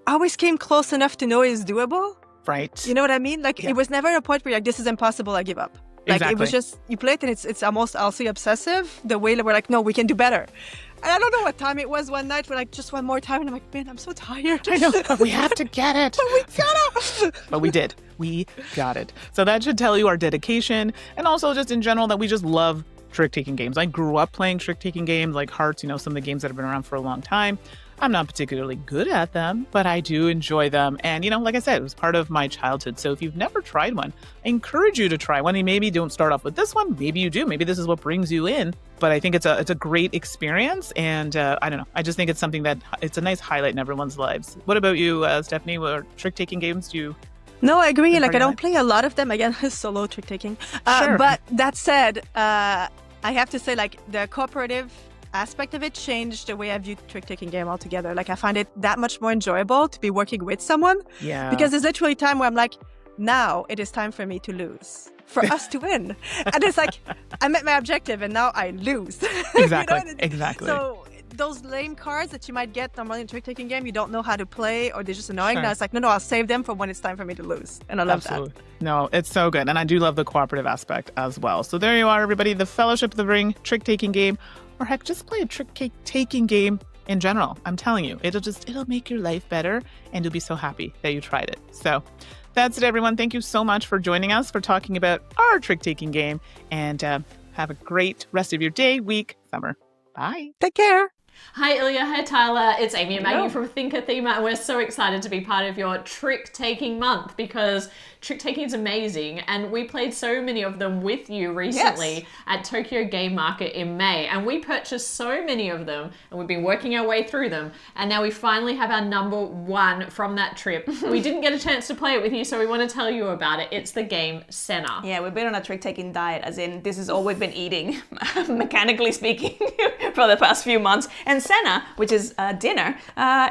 always came close enough to know it's doable. Right. You know what I mean? Like it was never a point where you're like, this is impossible, I give up. Like exactly. It was just, you play it and it's almost, I'll say, obsessive. The way that we're like, no, we can do better. And I don't know what time it was one night. We're like, just one more time. And I'm like, man, I'm so tired. I know, but we have to get it. But we gotta. But we did. We got it. So that should tell you our dedication. And also just in general that we just love trick-taking games. I grew up playing trick-taking games like Hearts, some of the games that have been around for a long time. I'm not particularly good at them, but I do enjoy them. And, like I said, it was part of my childhood. So if you've never tried one, I encourage you to try one. And maybe don't start off with this one. Maybe you do. Maybe this is what brings you in. But I think it's a great experience. And I don't know. I just think it's something that it's a nice highlight in everyone's lives. What about you, Stephanie? What trick-taking games do you... No, I agree. Like, I don't play a lot of them. Again, solo trick-taking. Sure. But that said, I have to say, like, the cooperative aspect of it changed the way I view trick-taking game altogether. Like, I find it that much more enjoyable to be working with someone. Yeah. Because there's literally a time where I'm like, now it is time for me to lose, for us to win. And it's like, I met my objective and now I lose. Exactly. Exactly. So those lame cards that you might get normally in a trick-taking game, you don't know how to play or they're just annoying. Sure. Now it's like, no, I'll save them for when it's time for me to lose. And I love that. No, it's so good. And I do love the cooperative aspect as well. So there you are, everybody. The Fellowship of the Ring trick-taking game. Or heck, just play a trick-taking game in general. I'm telling you, it'll make your life better and you'll be so happy that you tried it. So that's it, everyone. Thank you so much for joining us, for talking about our trick-taking game. And have a great rest of your day, week, summer. Bye. Take care. Hi Ilya, hi Tyler, it's Amy and Maggie from ThinkerThemer, and we're so excited to be part of your trick-taking month because trick-taking is amazing, and we played so many of them with you recently at Tokyo Game Market in May, and we purchased so many of them, and we've been working our way through them, and now we finally have our number one from that trip. We didn't get a chance to play it with you, so we want to tell you about it. It's the game Senna. Yeah, we've been on a trick-taking diet, as in this is all we've been eating, mechanically speaking, for the past few months. And cena, which is dinner,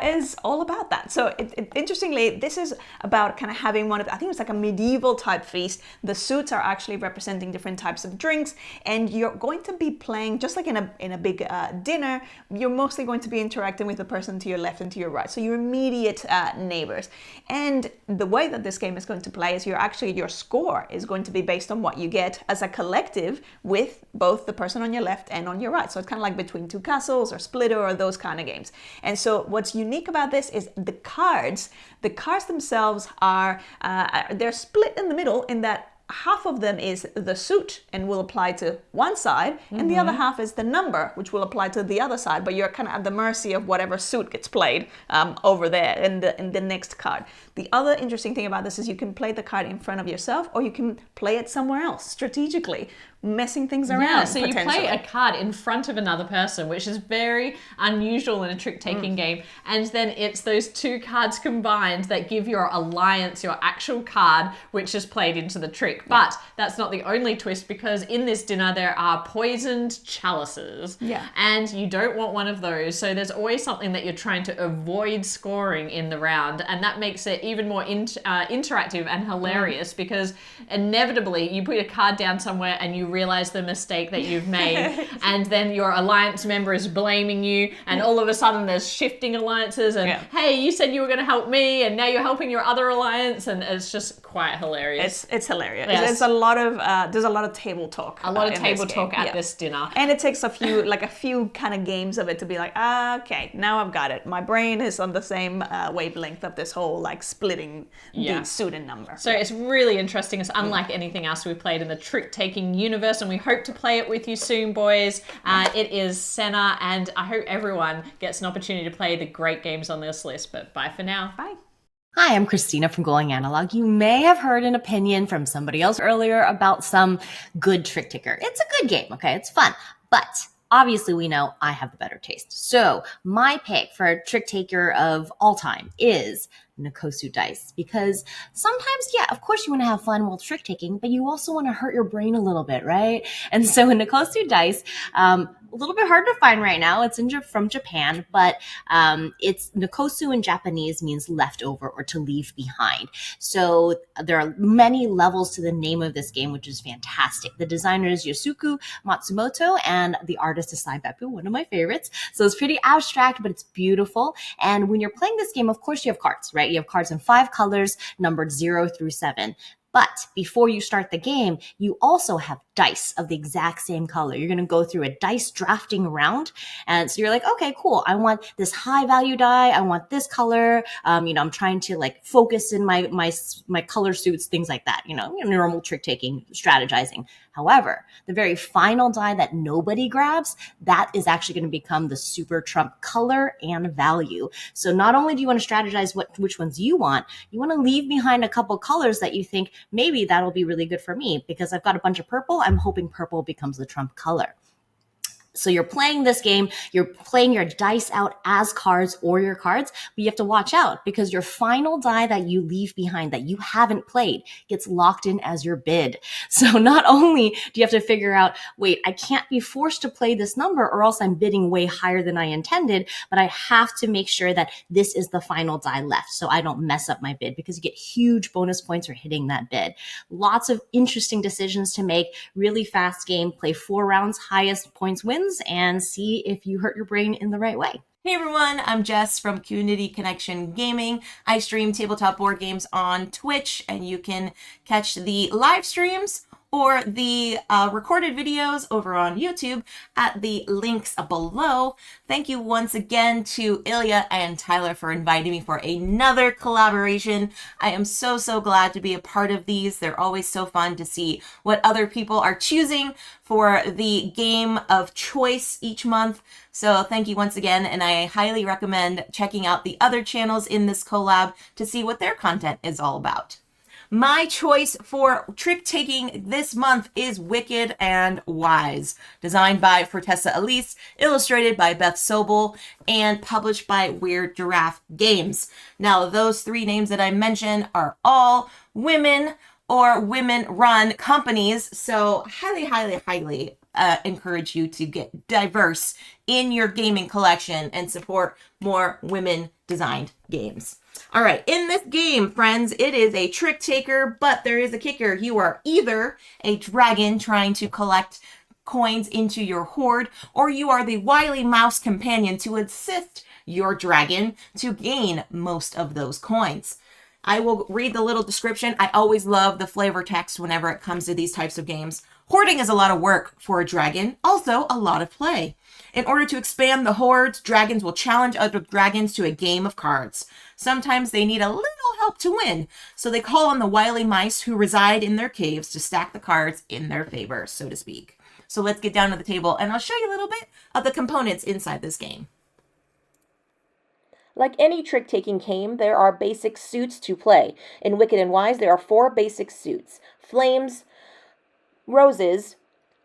is all about that. So interestingly, this is about kind of having one of, I think it's like a medieval type feast. The suits are actually representing different types of drinks, and you're going to be playing just like in a big dinner. You're mostly going to be interacting with the person to your left and to your right, so your immediate neighbors. And the way that this game is going to play is your score is going to be based on what you get as a collective with both the person on your left and on your right. So it's kind of like Between Two Castles or Splitter or those kind of games. And so what's unique about this is the cards. The cards themselves are they're split in the middle in that half of them is the suit and will apply to one side, and the other half is the number, which will apply to the other side, but you're kind of at the mercy of whatever suit gets played over there in the next card. The other interesting thing about this is you can play the card in front of yourself, or you can play it somewhere else strategically, messing things around. Yeah, so you play a card in front of another person, which is very unusual in a trick-taking game, and then it's those two cards combined that give your alliance your actual card, which is played into the trick. But that's not the only twist, because in this dinner there are poisoned chalices, and you don't want one of those, so there's always something that you're trying to avoid scoring in the round, and that makes it even more interactive and hilarious, because inevitably you put a card down somewhere and you realize the mistake that you've made, and then your alliance member is blaming you, and all of a sudden there's shifting alliances, and hey, you said you were going to help me, and now you're helping your other alliance, and it's just quite hilarious. It's hilarious. Yes. There's a lot of table talk. A lot of table talk at this dinner, and it takes a few kind of games of it to be like, okay, now I've got it. My brain is on the same wavelength of this whole like splitting the suit and number. So it's really interesting. It's unlike anything else we've played in the trick-taking universe, and we hope to play it with you soon, boys. It is cena, and I hope everyone gets an opportunity to play the great games on this list. But bye for now. Bye. Hi, I'm Christina from Going Analog. You may have heard an opinion from somebody else earlier about some good trick taker. It's a good game, okay? It's fun. But obviously we know I have the better taste. So my pick for a trick taker of all time is Nikosu dice, because sometimes, of course you want to have fun while trick taking, but you also want to hurt your brain a little bit, right? And so Nikosu dice, a little bit hard to find right now. It's from Japan, but it's Nikosu in Japanese means leftover or to leave behind. So there are many levels to the name of this game, which is fantastic. The designer is Yosuke Matsumoto, and the artist is Sai Beppu, one of my favorites. So it's pretty abstract, but it's beautiful. And when you're playing this game, of course you have cards, right? You have cards in 5 colors, numbered 0 through 7. But before you start the game, you also have dice of the exact same color. You're going to go through a dice drafting round. And so you're like, okay, cool. I want this high value die. I want this color. I'm trying to like focus in my color suits, things like that, normal trick taking, strategizing. However, the very final die that nobody grabs, that is actually going to become the super trump color and value. So not only do you want to strategize which ones you want to leave behind a couple colors that you think maybe that'll be really good for me, because I've got a bunch of purple. I'm hoping purple becomes the trump color. So you're playing this game, you're playing your dice out as cards or your cards, but you have to watch out, because your final die that you leave behind that you haven't played gets locked in as your bid. So not only do you have to figure out, wait, I can't be forced to play this number or else I'm bidding way higher than I intended, but I have to make sure that this is the final die left so I don't mess up my bid, because you get huge bonus points for hitting that bid. Lots of interesting decisions to make, really fast game, play 4 rounds, highest points wins, and see if you hurt your brain in the right way. Hey everyone, I'm Jess from Community Connection Gaming. I stream tabletop board games on Twitch, and you can catch the live streams or the recorded videos over on YouTube at the links below. Thank you once again to Ilya and Tyler for inviting me for another collaboration. I am so glad to be a part of these. They're always so fun to see what other people are choosing for the game of choice each month. So thank you once again, and I highly recommend checking out the other channels in this collab to see what their content is all about. My choice for trick-taking this month is Wicked and Wise, designed by Fortessa Elise, illustrated by Beth Sobel, and published by Weird Giraffe Games. Now, those 3 names that I mentioned are all women or women-run companies, so highly encourage you to get diverse in your gaming collection and support more women-designed games. All right, in this game, friends, it is a trick taker, but there is a kicker. You are either a dragon trying to collect coins into your hoard, or you are the wily mouse companion to assist your dragon to gain most of those coins. I will read the little description. I always love the flavor text whenever it comes to these types of games. Hoarding is a lot of work for a dragon, also a lot of play. In order to expand the hoards, dragons will challenge other dragons to a game of cards. Sometimes they need a little help to win, so they call on the wily mice who reside in their caves to stack the cards in their favor, so to speak. So let's get down to the table and I'll show you a little bit of the components inside this game. Like any trick-taking game, there are basic suits to play. In Wicked and Wise, there are 4 basic suits: flames, roses,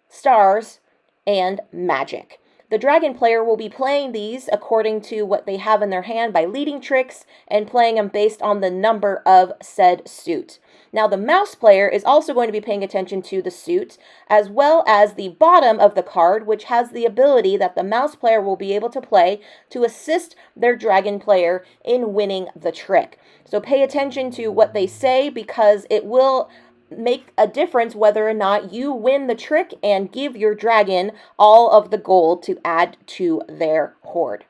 stars, and magic. The dragon player will be playing these according to what they have in their hand by leading tricks and playing them based on the number of said suit. Now the mouse player is also going to be paying attention to the suit, as well as the bottom of the card, which has the ability that the mouse player will be able to play to assist their dragon player in winning the trick. So pay attention to what they say, because it will make a difference whether or not you win the trick and give your dragon all of the gold to add to their hoard.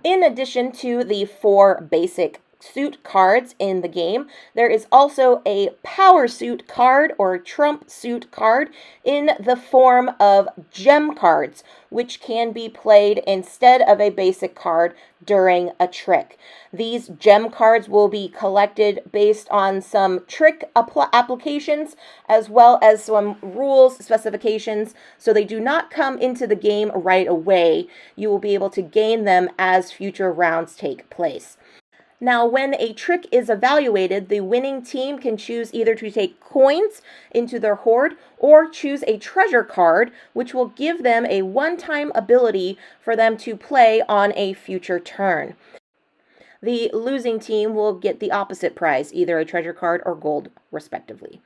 In addition to the 4 basic suit cards in the game, there is also a power suit card or trump suit card in the form of gem cards, which can be played instead of a basic card during a trick. These gem cards will be collected based on some trick applications as well as some rules specifications, so they do not come into the game right away. You will be able to gain them as future rounds take place. Now, when a trick is evaluated, the winning team can choose either to take coins into their hoard or choose a treasure card, which will give them a one-time ability for them to play on a future turn. The losing team will get the opposite prize, either a treasure card or gold, respectively.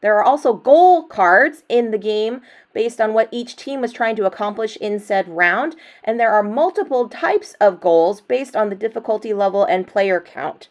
There are also goal cards in the game based on what each team was trying to accomplish in said round, and there are multiple types of goals based on the difficulty level and player count.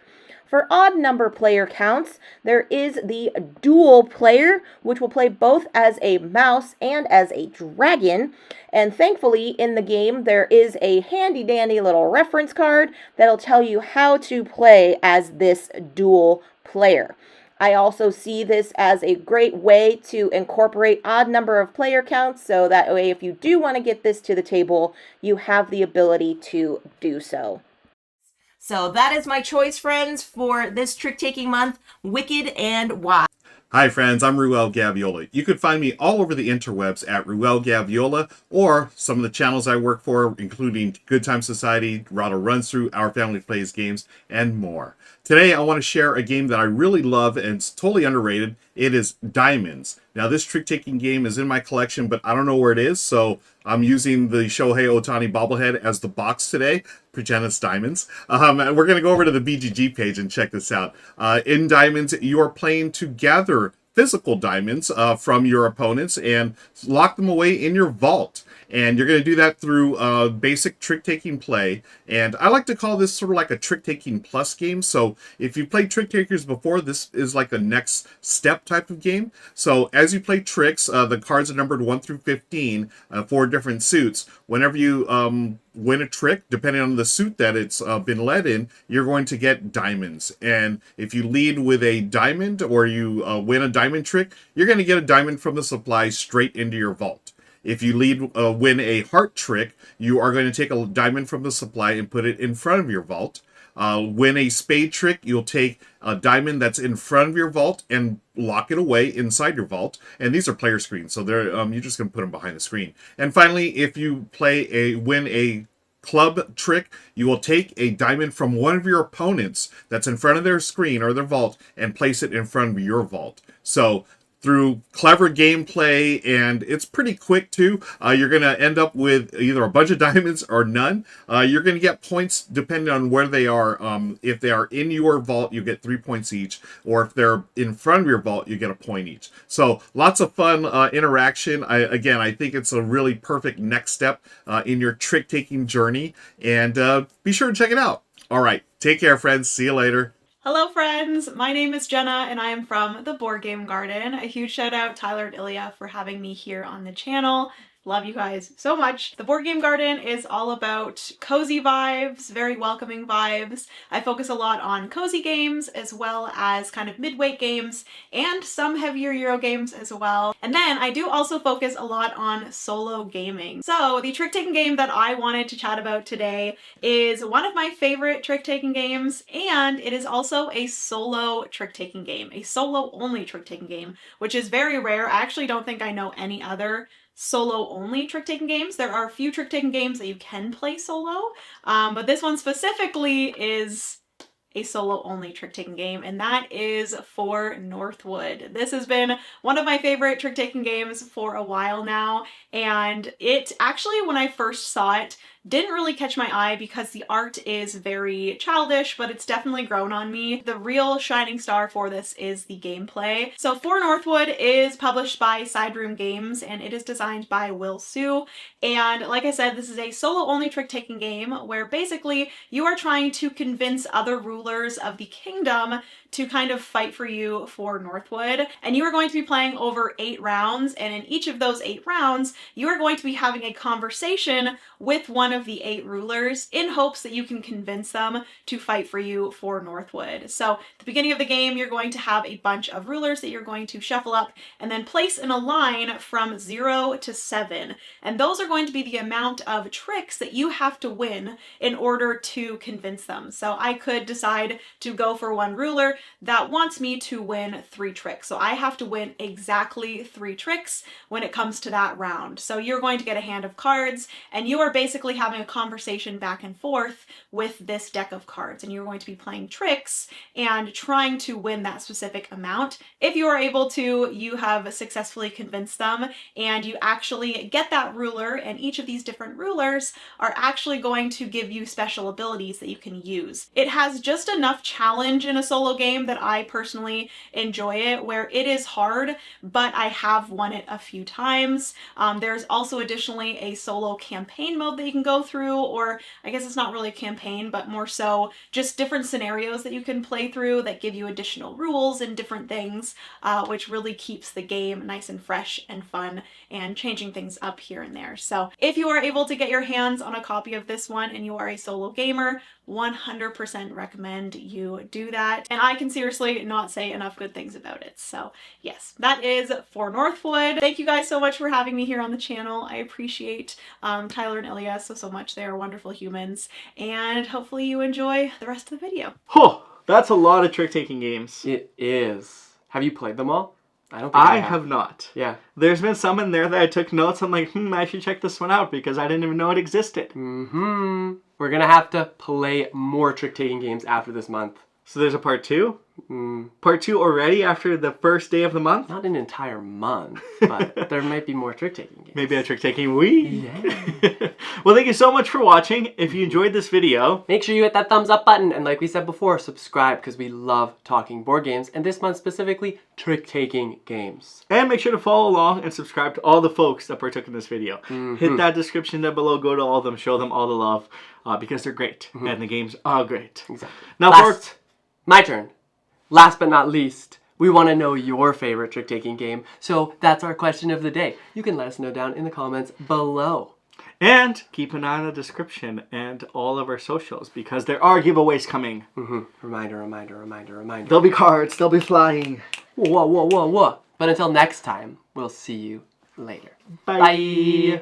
For odd number player counts, there is the dual player, which will play both as a mouse and as a dragon. And thankfully, in the game, there is a handy-dandy little reference card that'll tell you how to play as this dual player. I also see this as a great way to incorporate odd number of player counts, so that way if you do want to get this to the table, you have the ability to do so. So that is my choice, friends, for this trick-taking month, Wicked and Wise. Hi friends, I'm Ruel Gaviola. You can find me all over the interwebs at Ruel Gaviola, or some of the channels I work for, including Good Time Society, Rahdo Runs Through, Our Family Plays Games, and more. Today I want to share a game that I really love and it's totally underrated. It is Diamonds. Now this trick-taking game is in my collection, but I don't know where it is, so I'm using the Shohei Ohtani bobblehead as the box today. Pretend it's Diamonds. And we're going to go over to the BGG page and check this out. In Diamonds, you are playing to gather physical diamonds from your opponents and lock them away in your vault. And you're going to do that through basic trick-taking play. And I like to call this sort of like a trick-taking plus game. So if you played trick takers before, this is like the next step type of game. So as you play tricks, the cards are numbered 1 through 15, 4 different suits. Whenever you win a trick, depending on the suit that it's been led in, you're going to get diamonds. And if you lead with a diamond or you win a diamond trick, you're going to get a diamond from the supply straight into your vault. If you win a heart trick, you are going to take a diamond from the supply and put it in front of your vault. Win a spade trick, you'll take a diamond that's in front of your vault and lock it away inside your vault. And these are player screens, so they're you're just going to put them behind the screen. And finally, if you win a club trick, you will take a diamond from one of your opponents that's in front of their screen or their vault and place it in front of your vault. So through clever gameplay, and it's pretty quick too. You're going to end up with either a bunch of diamonds or none. You're going to get points depending on where they are. If they are in your vault, you get 3 points each, or if they're in front of your vault, you get a point each. So lots of fun interaction. I think it's a really perfect next step in your trick-taking journey, and be sure to check it out. All right, take care, friends. See you later. Hello friends, my name is Jenna and I am from the Board Game Garden. A huge shout out Tyler and Ilya for having me here on the channel. Love you guys so much. The Board Game Garden is all about cozy vibes, very welcoming vibes. I focus a lot on cozy games as well as kind of mid-weight games and some heavier Euro games as well. And then I do also focus a lot on solo gaming. So the trick-taking game that I wanted to chat about today is one of my favorite trick-taking games, and it is also a solo trick-taking game, a solo-only trick-taking game, which is very rare. I actually don't think I know any other solo-only trick-taking games. There are a few trick-taking games that you can play solo, but this one specifically is a solo-only trick-taking game, and that is For Northwood. This has been one of my favorite trick-taking games for a while now, and it actually, when I first saw it, didn't really catch my eye because the art is very childish, but it's definitely grown on me. The real shining star for this is the gameplay. So For Northwood is published by Side Room Games, and it is designed by Will Su. And like I said, this is a solo-only trick-taking game where basically you are trying to convince other rulers of the kingdom to kind of fight for you for Northwood. And you are going to be playing over 8 rounds, and in each of those 8 rounds, you are going to be having a conversation with one of the 8 rulers in hopes that you can convince them to fight for you for Northwood. So at the beginning of the game, you're going to have a bunch of rulers that you're going to shuffle up and then place in a line from 0 to 7. And those are going to be the amount of tricks that you have to win in order to convince them. So I could decide to go for one ruler that wants me to win 3 tricks. So I have to win exactly 3 tricks when it comes to that round. So you're going to get a hand of cards, and you are basically having a conversation back and forth with this deck of cards, and you're going to be playing tricks and trying to win that specific amount. If you are able to, you have successfully convinced them, and you actually get that ruler, and each of these different rulers are actually going to give you special abilities that you can use. It has just enough challenge in a solo game that I personally enjoy it, where it is hard, but I have won it a few times. There's also additionally a solo campaign mode that you can go through, or I guess it's not really a campaign, but more so just different scenarios that you can play through that give you additional rules and different things, which really keeps the game nice and fresh and fun and changing things up here and there. So if you are able to get your hands on a copy of this one and you are a solo gamer, 100% recommend you do that. And I can seriously not say enough good things about it. So yes, that is For Northwood. Thank you guys so much for having me here on the channel. I appreciate Tyler and Ilya so much. They are wonderful humans, and hopefully you enjoy the rest of the video. Oh, that's a lot of trick-taking games. It is. Have you played them all? I don't think I have not. Yeah. There's been some in there that I took notes. I'm like, I should check this one out because I didn't even know it existed. Mm-hmm. We're gonna have to play more trick-taking games after this month. So there's a part 2? Part 2 already after the first day of the month? Not an entire month, but there might be more trick-taking games. Maybe a trick-taking week? Yeah. Well, thank you so much for watching. If you enjoyed this video, make sure you hit that thumbs up button, and like we said before, subscribe, because we love talking board games, and this month specifically, trick-taking games. And make sure to follow along and subscribe to all the folks that partook in this video. Hit that description down below, go to all of them, show them all the love, because they're great, and the games are great. Exactly. Now, my turn. Last but not least, we want to know your favorite trick-taking game, so that's our question of the day. You can let us know down in the comments below. And keep an eye on the description and all of our socials, because there are giveaways coming. Reminder, reminder, reminder, reminder. There'll be cards, they'll be flying. Whoa, whoa, whoa, whoa. But until next time, we'll see you later. Bye. Bye.